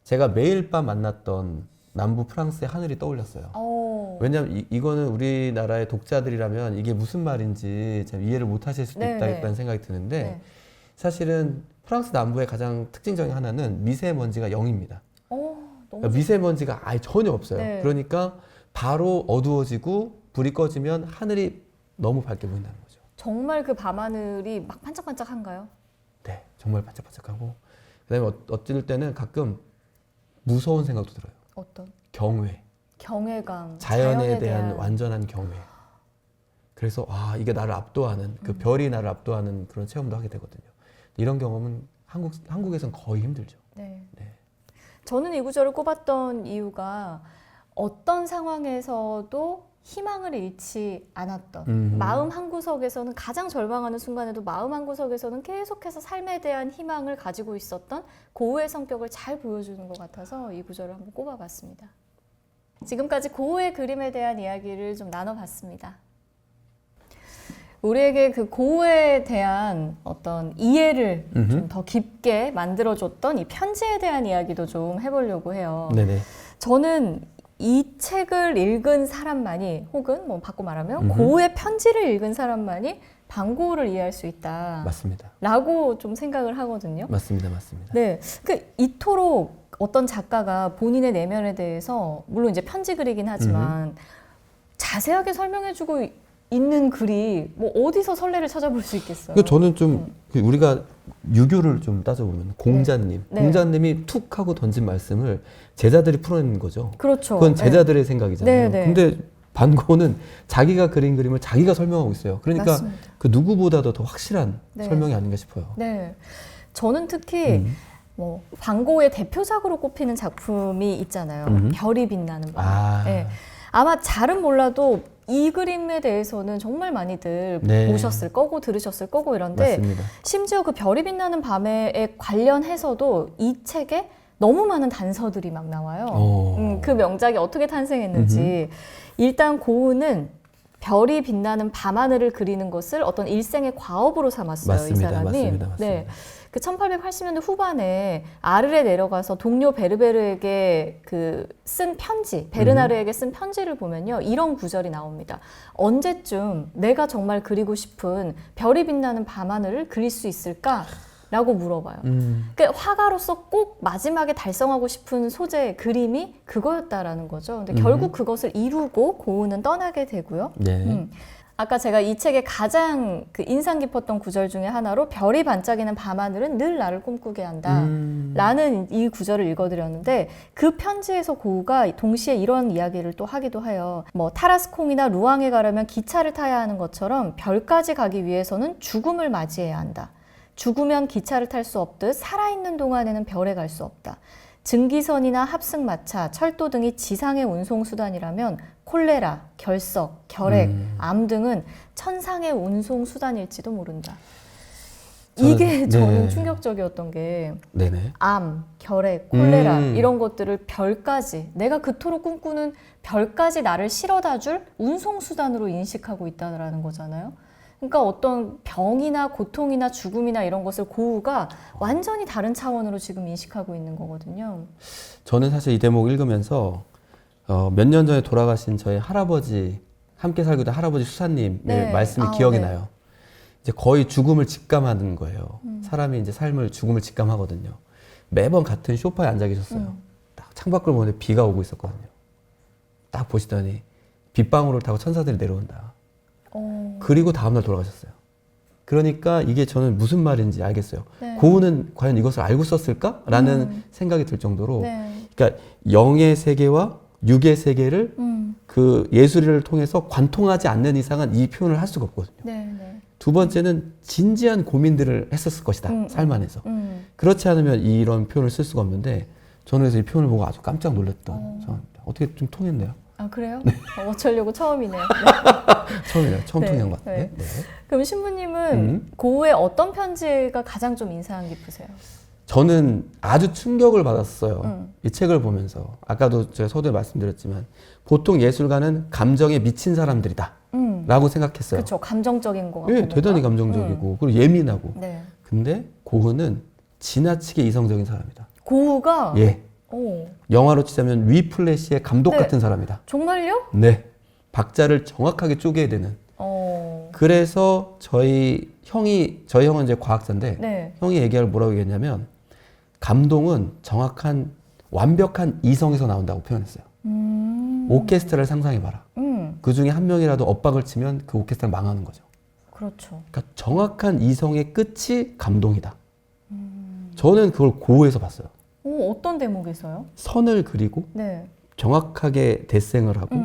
제가 매일 밤 만났던 남부 프랑스의 하늘이 떠올렸어요. 왜냐하면 이거는 우리나라의 독자들이라면 이게 무슨 말인지 참 이해를 못 하실 수도 있다는 생각이 드는데 사실은 프랑스 남부의 가장 특징적인 하나는 미세먼지가 0입니다. 그러니까 미세먼지가 아예 전혀 없어요. 네. 그러니까 바로 어두워지고 불이 꺼지면 하늘이 너무 밝게 보인다는 거죠. 정말 그 밤하늘이 막 반짝반짝한가요? 네, 정말 반짝반짝하고 그다음에 어쩔 때는 가끔 무서운 생각도 들어요. 어떤? 경외. 경외감. 자연에 대한 완전한 경외. 그래서 이게 나를 압도하는 그 별이 나를 압도하는 그런 체험도 하게 되거든요. 이런 경험은 한국에선 거의 힘들죠. 네. 네. 저는 이 구절을 꼽았던 이유가 어떤 상황에서도 희망을 잃지 않았던 마음 한구석에서는 가장 절망하는 순간에도 마음 한구석에서는 계속해서 삶에 대한 희망을 가지고 있었던 고우의 성격을 잘 보여주는 것 같아서 이 구절을 한번 꼽아봤습니다. 지금까지 고우의 그림에 대한 이야기를 좀 나눠봤습니다. 우리에게 그 고우에 대한 어떤 이해를 좀 더 깊게 만들어줬던 이 편지에 대한 이야기도 좀 해보려고 해요. 네네. 저는 이 책을 읽은 사람만이 혹은 뭐 바꿔 말하면 고우의 편지를 읽은 사람만이 방고우를 이해할 수 있다. 맞습니다. 라고 좀 생각을 하거든요. 맞습니다. 네, 이토록 어떤 작가가 본인의 내면에 대해서 물론 이제 편지 글이긴 하지만 자세하게 설명해주고 있는 글이 뭐 어디서 선례를 찾아볼 수 있겠어요? 저는 좀 우리가 유교를 좀 따져보면 공자님, 네. 공자님이 툭 하고 던진 말씀을 제자들이 풀어내는 거죠. 그렇죠. 그건 제자들의 생각이잖아요. 네. 근데 반고는 자기가 그린 그림을 자기가 설명하고 있어요. 그러니까 맞습니다. 그 누구보다도 더 확실한 네. 설명이 아닌가 싶어요. 네, 저는 특히 뭐 반고의 대표작으로 꼽히는 작품이 있잖아요. 별이 빛나는 밤. 네. 아마 잘은 몰라도 이 그림에 대해서는 정말 많이들 보셨을 거고 들으셨을 거고 이런데 맞습니다. 심지어 그 별이 빛나는 밤에 관련해서도 이 책에 너무 많은 단서들이 막 나와요. 그 명작이 어떻게 탄생했는지. 일단 고우는 별이 빛나는 밤하늘을 그리는 것을 어떤 일생의 과업으로 삼았어요. 맞습니다. 이 사람이. 맞습니다. 네. 그 1880년대 후반에 아르에 내려가서 동료 베르베르에게 쓴 편지, 베르나르에게 쓴 편지를 보면요. 이런 구절이 나옵니다. 언제쯤 내가 정말 그리고 싶은 별이 빛나는 밤하늘을 그릴 수 있을까? 라고 물어봐요. 그러니까 화가로서 꼭 마지막에 달성하고 싶은 소재, 그림이 그거였다라는 거죠. 근데 결국 그것을 이루고 고우는 떠나게 되고요. 네. 아까 제가 이 책의 가장 인상 깊었던 구절 중에 하나로 별이 반짝이는 밤하늘은 늘 나를 꿈꾸게 한다 라는 이 구절을 읽어드렸는데 그 편지에서 고우가 동시에 이런 이야기를 또 하기도 해요. 뭐 타라스콩이나 루앙에 가려면 기차를 타야 하는 것처럼 별까지 가기 위해서는 죽음을 맞이해야 한다. 죽으면 기차를 탈 수 없듯 살아있는 동안에는 별에 갈 수 없다. 증기선이나 합승마차, 철도 등이 지상의 운송수단이라면 콜레라, 결석, 결핵, 암 등은 천상의 운송수단일지도 모른다. 이게 저는 충격적이었던 게 암, 결핵, 콜레라 이런 것들을 별까지 내가 그토록 꿈꾸는 별까지 나를 실어다줄 운송수단으로 인식하고 있다는 거잖아요. 그러니까 어떤 병이나 고통이나 죽음이나 이런 것을 고우가 완전히 다른 차원으로 지금 인식하고 있는 거거든요. 저는 사실 이 대목 읽으면서 몇 년 전에 돌아가신 저희 할아버지, 함께 살고 있던 할아버지 수사님의 말씀이 기억이 나요. 이제 거의 죽음을 직감하는 거예요. 사람이 이제 죽음을 직감하거든요. 매번 같은 소파에 앉아 계셨어요. 딱 창밖을 보는데 비가 오고 있었거든요. 딱 보시더니 빗방울을 타고 천사들이 내려온다. 그리고 다음날 돌아가셨어요. 그러니까 이게 저는 무슨 말인지 알겠어요. 고우는 과연 이것을 알고 썼을까? 라는 생각이 들 정도로 그러니까 영의 세계와 육의 세계를 그 예술을 통해서 관통하지 않는 이상은 이 표현을 할 수가 없거든요. 두 번째는 진지한 고민들을 했었을 것이다. 삶 안에서. 그렇지 않으면 이런 표현을 쓸 수가 없는데 저는 그래서 이 표현을 보고 아주 깜짝 놀랐던 상황입니다. 어떻게 좀 통했네요? 아 그래요? 어쩌려고 처음이네요. 처음이네요. 처음 통한 것 같아요. 그럼 신부님은 고우의 어떤 편지가 가장 좀 인상 깊으세요? 저는 아주 충격을 받았어요. 이 책을 보면서. 아까도 제가 서두에 말씀드렸지만 보통 예술가는 감정에 미친 사람들이다 라고 생각했어요. 그렇죠. 감정적인 것 같고. 예, 대단히 감정적이고 그리고 예민하고. 네. 근데 고우는 지나치게 이성적인 사람이다. 고우가? 예. 영화로 치자면 위플래시의 감독 같은 사람이다. 정말요? 네. 박자를 정확하게 쪼개야 되는. 그래서 저희 형은 이제 과학자인데 형이 얘기할 뭐라고 얘기했냐면 감동은 정확한 완벽한 이성에서 나온다고 표현했어요. 오케스트라를 상상해봐라. 그 중에 한 명이라도 엇박을 치면 그 오케스트라는 망하는 거죠. 그렇죠. 그러니까 정확한 이성의 끝이 감동이다. 저는 그걸 고우에서 봤어요. 어떤 대목에서요? 선을 그리고 정확하게 데생을 하고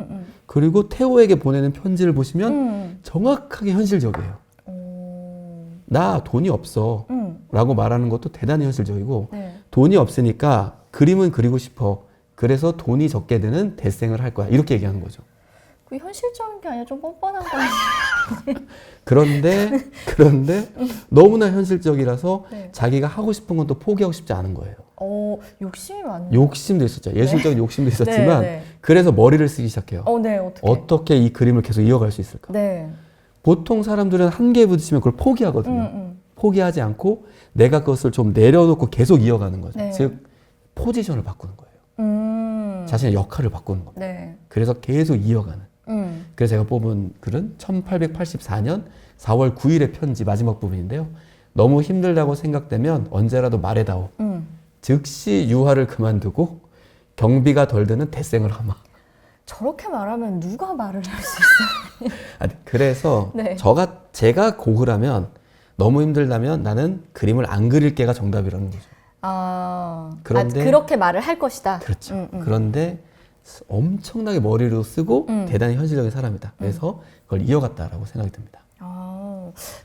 그리고 태호에게 보내는 편지를 보시면 정확하게 현실적이에요. 나 돈이 없어 라고 말하는 것도 대단히 현실적이고 네. 돈이 없으니까 그림은 그리고 싶어. 그래서 돈이 적게 드는 대생을 할 거야. 이렇게 얘기하는 거죠. 그 현실적인 게 아니라 좀 뻔뻔한 거 아니에요? 그런데 너무나 현실적이라서 네. 자기가 하고 싶은 건 또 포기하고 싶지 않은 거예요. 욕심이 많네요. 욕심도 있었죠. 예술적인 욕심도 있었지만 네, 네. 그래서 머리를 쓰기 시작해요. 네, 어떻게 이 그림을 계속 이어갈 수 있을까? 네. 보통 사람들은 한계에 부딪히면 그걸 포기하거든요. 포기하지 않고 내가 그것을 좀 내려놓고 계속 이어가는 거죠. 네. 즉 포지션을 바꾸는 거예요. 자신의 역할을 바꾸는 겁니다. 네. 그래서 계속 이어가는. 그래서 제가 뽑은 글은 1884년 4월 9일의 편지 마지막 부분인데요. 너무 힘들다고 생각되면 언제라도 말해다오. 즉시 유화를 그만두고 경비가 덜 드는 대생을 하마. 저렇게 말하면 누가 말을 할 수 있어요? 아니, 그래서 네. 제가 고흐라면 너무 힘들다면 나는 그림을 안 그릴게가 정답이라는 거죠. 그런데 그렇게 말을 할 것이다. 그렇죠. 그런데 엄청나게 머리로 쓰고 대단히 현실적인 사람이다. 그래서 그걸 이어갔다라고 생각이 듭니다.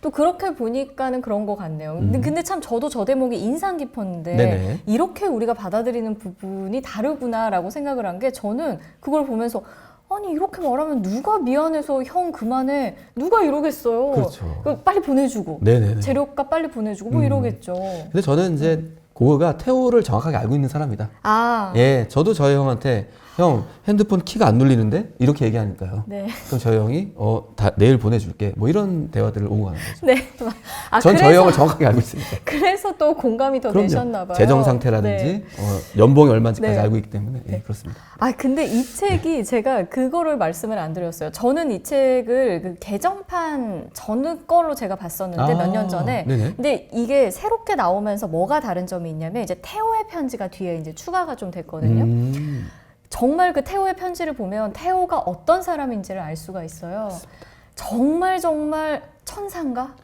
또 그렇게 보니까는 그런 것 같네요. 근데 참 저도 저 대목이 인상 깊었는데 네네. 이렇게 우리가 받아들이는 부분이 다르구나라고 생각을 한 게 저는 그걸 보면서 아니 이렇게 말하면 누가 미안해서 형 그만해 누가 이러겠어요. 그렇죠. 빨리 보내주고 네네네. 재료값 빨리 보내주고 뭐 이러겠죠. 근데 저는 이제 고흐가 태호를 정확하게 알고 있는 사람이다. 예, 저도 저희 형한테 형 핸드폰 키가 안 눌리는데 이렇게 얘기하니까요. 네. 그럼 저희 형이 내일 보내줄게. 뭐 이런 대화들을 오고 가는 거죠. 네. 전 저희 형을 정확하게 알고 있습니다. 그래서 또 공감이 더 그럼요. 되셨나 봐요. 재정 상태라든지 네. 연봉이 얼마인지까지 네. 알고 있기 때문에 예, 그렇습니다. 근데 이 책이 제가 그거를 말씀을 안 드렸어요. 저는 이 책을 그 개정판 전 걸로 제가 봤었는데 몇 년 전에. 네네. 근데 이게 새롭게 나오면서 뭐가 다른 점이 있냐면 이제 태호의 편지가 뒤에 이제 추가가 좀 됐거든요. 정말 그 태호의 편지를 보면 태호가 어떤 사람인지를 알 수가 있어요. 정말 천사인가?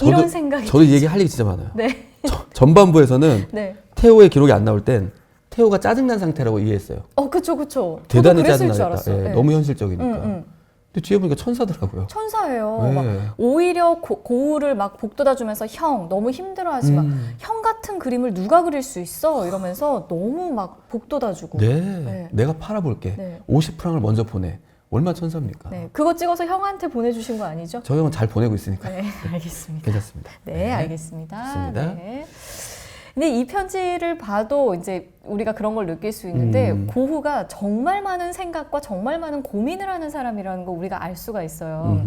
이런 생각이 저도 이 얘기 할 얘기 진짜 많아요. 네. 전반부에서는 네. 태호의 기록이 안 나올 땐 태호가 짜증난 상태라고 이해했어요. 그쵸. 대단히 저도 그랬을 줄 짜증나겠다. 알았어요. 예, 네. 너무 현실적이니까. 근데 뒤에 보니까 천사더라고요. 천사예요. 네. 막 오히려 고우를 막 복돋아주면서 형 너무 힘들어하지 마. 형 같은 그림을 누가 그릴 수 있어? 이러면서 너무 막 복돋아주고. 네. 내가 팔아볼게. 네. 50프랑을 먼저 보내. 얼마 천사입니까? 네, 그거 찍어서 형한테 보내주신 거 아니죠? 저 형은 잘 보내고 있으니까. 네, 알겠습니다. 괜찮습니다. 네, 알겠습니다. 좋습니다. 네. 근데 이 편지를 봐도 이제 우리가 그런 걸 느낄 수 있는데 고흐가 정말 많은 생각과 정말 많은 고민을 하는 사람이라는 거 우리가 알 수가 있어요.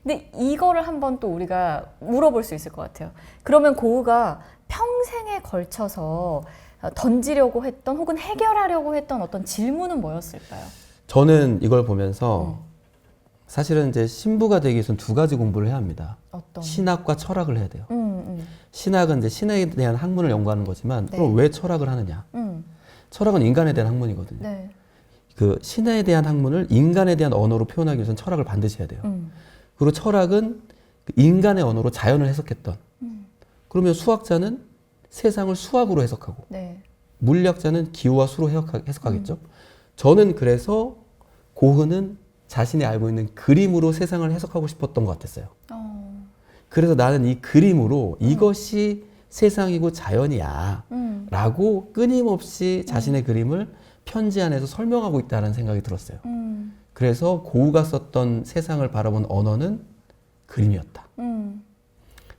근데 이거를 한번 또 우리가 물어볼 수 있을 것 같아요. 그러면 고흐가 평생에 걸쳐서 던지려고 했던 혹은 해결하려고 했던 어떤 질문은 뭐였을까요? 저는 이걸 보면서 사실은 이제 신부가 되기 위해서는 두 가지 공부를 해야 합니다. 어떤? 신학과 철학을 해야 돼요. 신학은 이제 신에 대한 학문을 연구하는 거지만 네. 그럼 왜 철학을 하느냐? 철학은 인간에 대한 학문이거든요. 네. 그 신에 대한 학문을 인간에 대한 언어로 표현하기 위해서는 철학을 반드시 해야 돼요. 그리고 철학은 인간의 언어로 자연을 해석했던. 그러면 수학자는 세상을 수학으로 해석하고 네. 물리학자는 기호와 수로 해석하겠죠. 저는 그래서 고흐는 자신이 알고 있는 그림으로 세상을 해석하고 싶었던 것 같았어요. 그래서 나는 이 그림으로 이것이 세상이고 자연이야 라고 끊임없이 자신의 그림을 편지 안에서 설명하고 있다는 생각이 들었어요. 그래서 고흐가 썼던 세상을 바라본 언어는 그림이었다.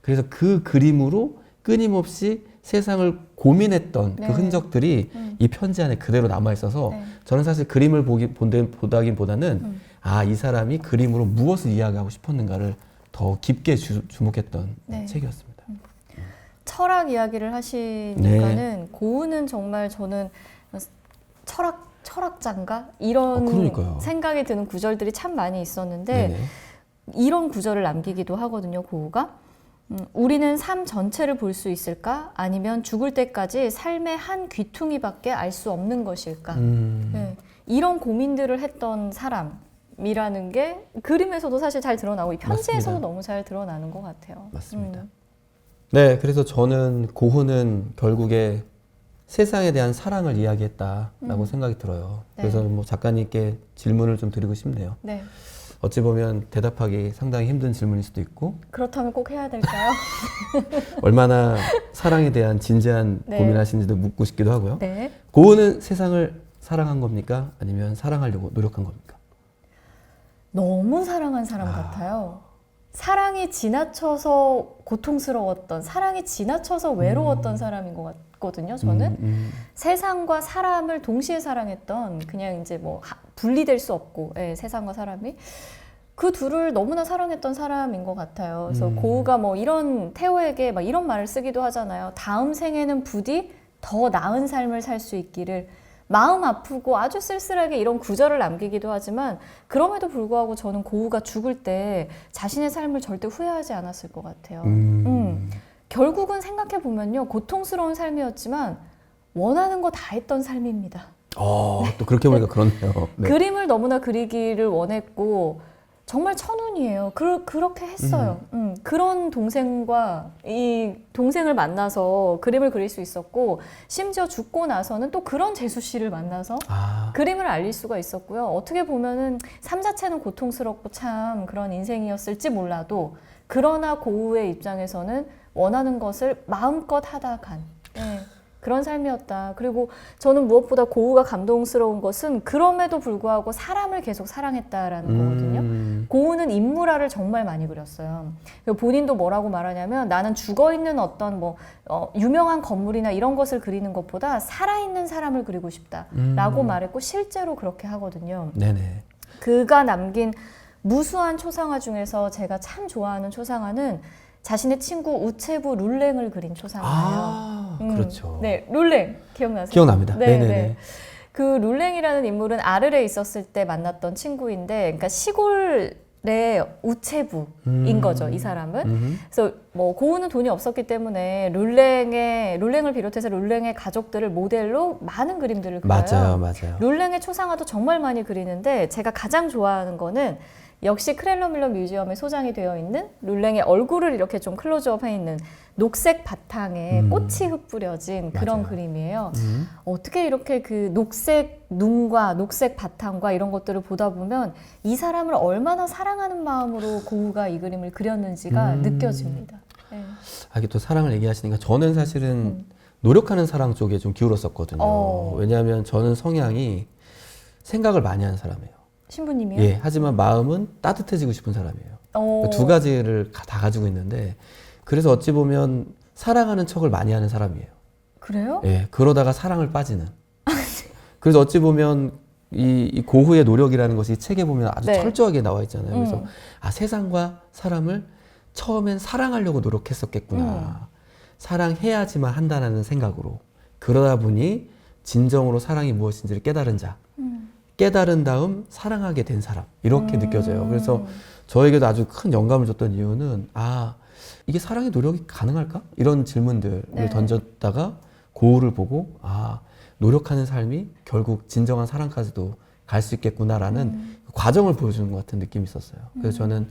그래서 그 그림으로 끊임없이 세상을 고민했던 네. 그 흔적들이 이 편지 안에 그대로 남아있어서 네. 저는 사실 그림을 보다기보다는 이 사람이 그림으로 무엇을 이야기하고 싶었는가를 더 깊게 주목했던 네. 책이었습니다. 철학 이야기를 하시니까는 고흐는 정말 저는 철학자인가? 이런 그러니까요. 생각이 드는 구절들이 참 많이 있었는데 네네. 이런 구절을 남기기도 하거든요, 고흐가. 우리는 삶 전체를 볼 수 있을까? 아니면 죽을 때까지 삶의 한 귀퉁이밖에 알 수 없는 것일까? 네. 이런 고민들을 했던 사람이라는 게 그림에서도 사실 잘 드러나고 이 편지에서도 맞습니다. 너무 잘 드러나는 것 같아요. 맞습니다. 네, 그래서 저는 고흐는 결국에 세상에 대한 사랑을 이야기했다라고 생각이 들어요. 네. 그래서 뭐 작가님께 질문을 좀 드리고 싶네요. 네. 어찌 보면 대답하기 상당히 힘든 질문일 수도 있고 그렇다면 꼭 해야 될까요? 얼마나 사랑에 대한 진지한 네. 고민하시는지도 묻고 싶기도 하고요. 네. 고은은 세상을 사랑한 겁니까? 아니면 사랑하려고 노력한 겁니까? 너무 사랑한 사람 같아요. 사랑이 지나쳐서 고통스러웠던, 사랑이 지나쳐서 외로웠던 사람인 것 같거든요. 저는 세상과 사람을 동시에 사랑했던, 그냥 이제 뭐 분리될 수 없고, 예, 세상과 사람이 그 둘을 너무나 사랑했던 사람인 것 같아요. 그래서 고우가 뭐 이런 태호에게 막 이런 말을 쓰기도 하잖아요. 다음 생에는 부디 더 나은 삶을 살 수 있기를. 마음 아프고 아주 쓸쓸하게 이런 구절을 남기기도 하지만 그럼에도 불구하고 저는 고우가 죽을 때 자신의 삶을 절대 후회하지 않았을 것 같아요. 결국은 생각해 보면요, 고통스러운 삶이었지만 원하는 거 다 했던 삶입니다. 또 그렇게 보니까 그렇네요. 네. 그림을 너무나 그리기를 원했고 정말 천운이에요. 그렇게 했어요. 그런 동생과 이 동생을 만나서 그림을 그릴 수 있었고, 심지어 죽고 나서는 또 그런 재수 씨를 만나서 그림을 알릴 수가 있었고요. 어떻게 보면은 삶 자체는 고통스럽고 참 그런 인생이었을지 몰라도, 그러나 고우의 입장에서는 원하는 것을 마음껏 하다 간 그런 삶이었다. 그리고 저는 무엇보다 고우가 감동스러운 것은 그럼에도 불구하고 사람을 계속 사랑했다라는 거거든요. 고우는 인물화를 정말 많이 그렸어요. 본인도 뭐라고 말하냐면, 나는 죽어있는 어떤 유명한 건물이나 이런 것을 그리는 것보다 살아있는 사람을 그리고 싶다라고 말했고, 실제로 그렇게 하거든요. 네네. 그가 남긴 무수한 초상화 중에서 제가 참 좋아하는 초상화는 자신의 친구 우체부 룰랭을 그린 초상화예요. 그렇죠. 네, 룰랭 기억나세요? 기억납니다. 네네. 그 룰랭이라는 인물은 아르레에 있었을 때 만났던 친구인데, 그러니까 시골의 우체부인 거죠, 이 사람은. 그래서 뭐 고우는 돈이 없었기 때문에 룰랭을 비롯해서 룰랭의 가족들을 모델로 많은 그림들을 그려요. 맞아요. 룰랭의 초상화도 정말 많이 그리는데, 제가 가장 좋아하는 거는 역시 크렐러 밀러 뮤지엄에 소장이 되어 있는 룰랭의 얼굴을 이렇게 좀 클로즈업해 있는 녹색 바탕에 꽃이 흩뿌려진 그런 그림이에요. 어떻게 이렇게 그 녹색 눈과 녹색 바탕과 이런 것들을 보다 보면 이 사람을 얼마나 사랑하는 마음으로 고우가 이 그림을 그렸는지가 느껴집니다. 네. 이게 또 사랑을 얘기하시니까 저는 사실은 노력하는 사랑 쪽에 좀 기울었었거든요. 왜냐하면 저는 성향이 생각을 많이 하는 사람이에요. 신부님이요? 예, 하지만 마음은 따뜻해지고 싶은 사람이에요. 그러니까 두 가지를 다 가지고 있는데, 그래서 어찌 보면 사랑하는 척을 많이 하는 사람이에요. 그래요? 예, 그러다가 사랑을 빠지는. 그래서 어찌 보면 이 고흐의 노력이라는 것이 이 책에 보면 아주 철저하게 나와 있잖아요. 그래서 세상과 사람을 처음엔 사랑하려고 노력했었겠구나. 사랑해야지만 한다는 생각으로. 그러다 보니 진정으로 사랑이 무엇인지를 깨달은 자. 깨달은 다음 사랑하게 된 사람, 이렇게 느껴져요. 그래서 저에게도 아주 큰 영감을 줬던 이유는 이게 사랑의 노력이 가능할까? 이런 질문들을 던졌다가 고우를 보고 노력하는 삶이 결국 진정한 사랑까지도 갈 수 있겠구나라는 과정을 보여주는 것 같은 느낌이 있었어요. 그래서 저는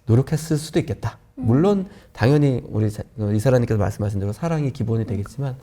노력했을 수도 있겠다. 물론 당연히 우리 이사라님께서 말씀하신 대로 사랑이 기본이 되겠지만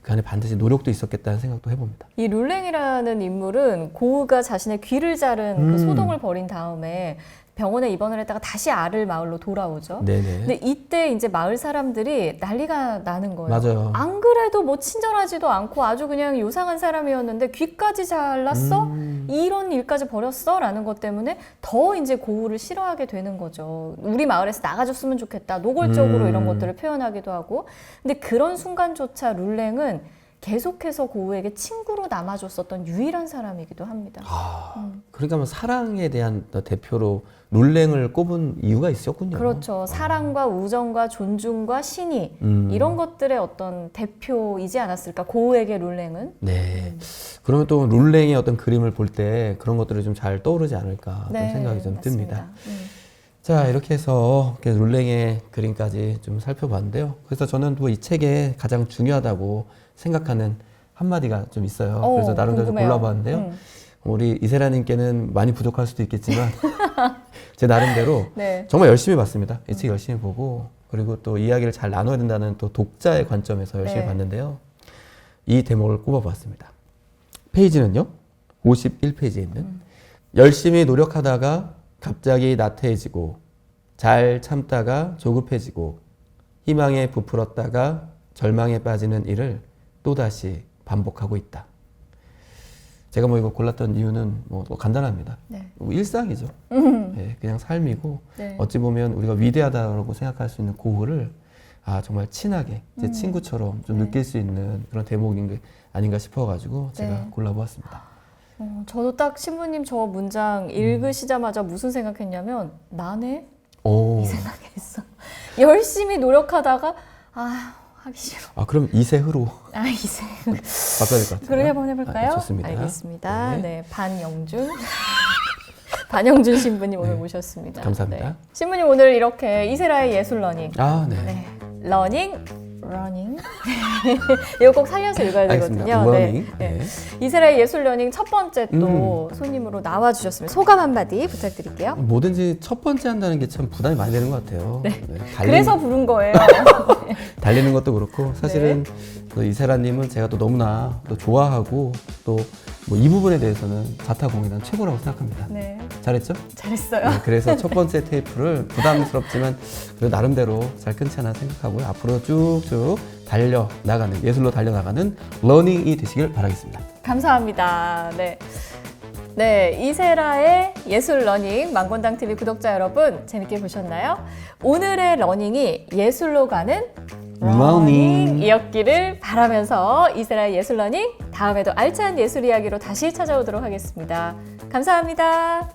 그 안에 반드시 노력도 있었겠다는 생각도 해봅니다. 이 룰랭이라는 인물은 고우가 자신의 귀를 자른 그 소동을 벌인 다음에 병원에 입원을 했다가 다시 아를 마을로 돌아오죠. 네네. 근데 이때 이제 마을 사람들이 난리가 나는 거예요. 맞아요. 안 그래도 뭐 친절하지도 않고 아주 그냥 요상한 사람이었는데 귀까지 잘랐어? 이런 일까지 벌였어? 라는 것 때문에 더 이제 고우를 싫어하게 되는 거죠. 우리 마을에서 나가줬으면 좋겠다. 노골적으로 이런 것들을 표현하기도 하고. 근데 그런 순간조차 룰랭은 계속해서 고우에게 친구로 남아줬었던 유일한 사람이기도 합니다. 그러니까 뭐 사랑에 대한 대표로 룰랭을 꼽은 이유가 있었군요. 그렇죠. 사랑과 우정과 존중과 신의 이런 것들의 어떤 대표이지 않았을까, 고우에게 룰랭은. 네. 그러면 또 룰랭의 어떤 그림을 볼 때 그런 것들이 좀 잘 떠오르지 않을까 또 생각이 좀 듭니다. 자, 이렇게 해서 룰랭의 그림까지 좀 살펴봤는데요. 그래서 저는 또 이 책에 가장 중요하다고 생각하는 한마디가 좀 있어요. 그래서 나름대로 좀 골라봤는데요. 우리 이세라님께는 많이 부족할 수도 있겠지만 제 나름대로 정말 열심히 봤습니다. 이 책 열심히 보고, 그리고 또 이야기를 잘 나눠야 된다는 또 독자의 관점에서 열심히 봤는데요. 이 대목을 꼽아봤습니다. 페이지는요, 51페이지에 있는 열심히 노력하다가 갑자기 나태해지고 잘 참다가 조급해지고 희망에 부풀었다가 절망에 빠지는 일을 또다시 반복하고 있다. 제가 뭐 이거 골랐던 이유는 뭐 간단합니다. 네. 뭐 일상이죠. 네, 그냥 삶이고 네. 어찌 보면 우리가 위대하다고 생각할 수 있는 고흐를 정말 친하게 제 친구처럼 좀 네. 느낄 수 있는 그런 대목인 게 아닌가 싶어가지고 제가 네. 골라보았습니다. 저도 딱 신부님 저 문장 읽으시자마자 무슨 생각했냐면 나네? 오. 이 생각했어. 열심히 노력하다가 하기 싫어. 그럼 이세흐로 이세. 바꿔야 될 것 같아요. 그렇게 한번 해볼까요? 좋습니다. 알겠습니다. 네. 네, 반영준. 반영준 신부님 오늘 모셨습니다. 감사합니다. 네. 신부님 오늘 이렇게 이세라의 예술 러닝. 네. 네. 러닝. 이거 꼭 살려서 읽어야 되거든요. 네. 네. 이세라의 예술 러닝 첫 번째 또 손님으로 나와주셨습니다. 소감 한마디 부탁드릴게요. 뭐든지 첫 번째 한다는 게 참 부담이 많이 되는 것 같아요. 네. 그래서 부른 거예요. 달리는 것도 그렇고 사실은 또 이세라님은 제가 또 너무나 또 좋아하고 또 뭐 이 부분에 대해서는 자타공인한 최고라고 생각합니다. 네. 잘했죠? 잘했어요. 네, 그래서 첫 번째 테이프를 부담스럽지만 그래도 나름대로 잘 끊지 않아 생각하고요. 앞으로 쭉쭉 달려나가는 예술로 달려나가는 러닝이 되시길 바라겠습니다. 감사합니다. 네. 네, 이세라의 예술 러닝 망곤당 TV 구독자 여러분 재밌게 보셨나요? 오늘의 러닝이 예술로 가는 러닝이었기를 바라면서 이세라의 예술 러닝 다음에도 알찬 예술 이야기로 다시 찾아오도록 하겠습니다. 감사합니다.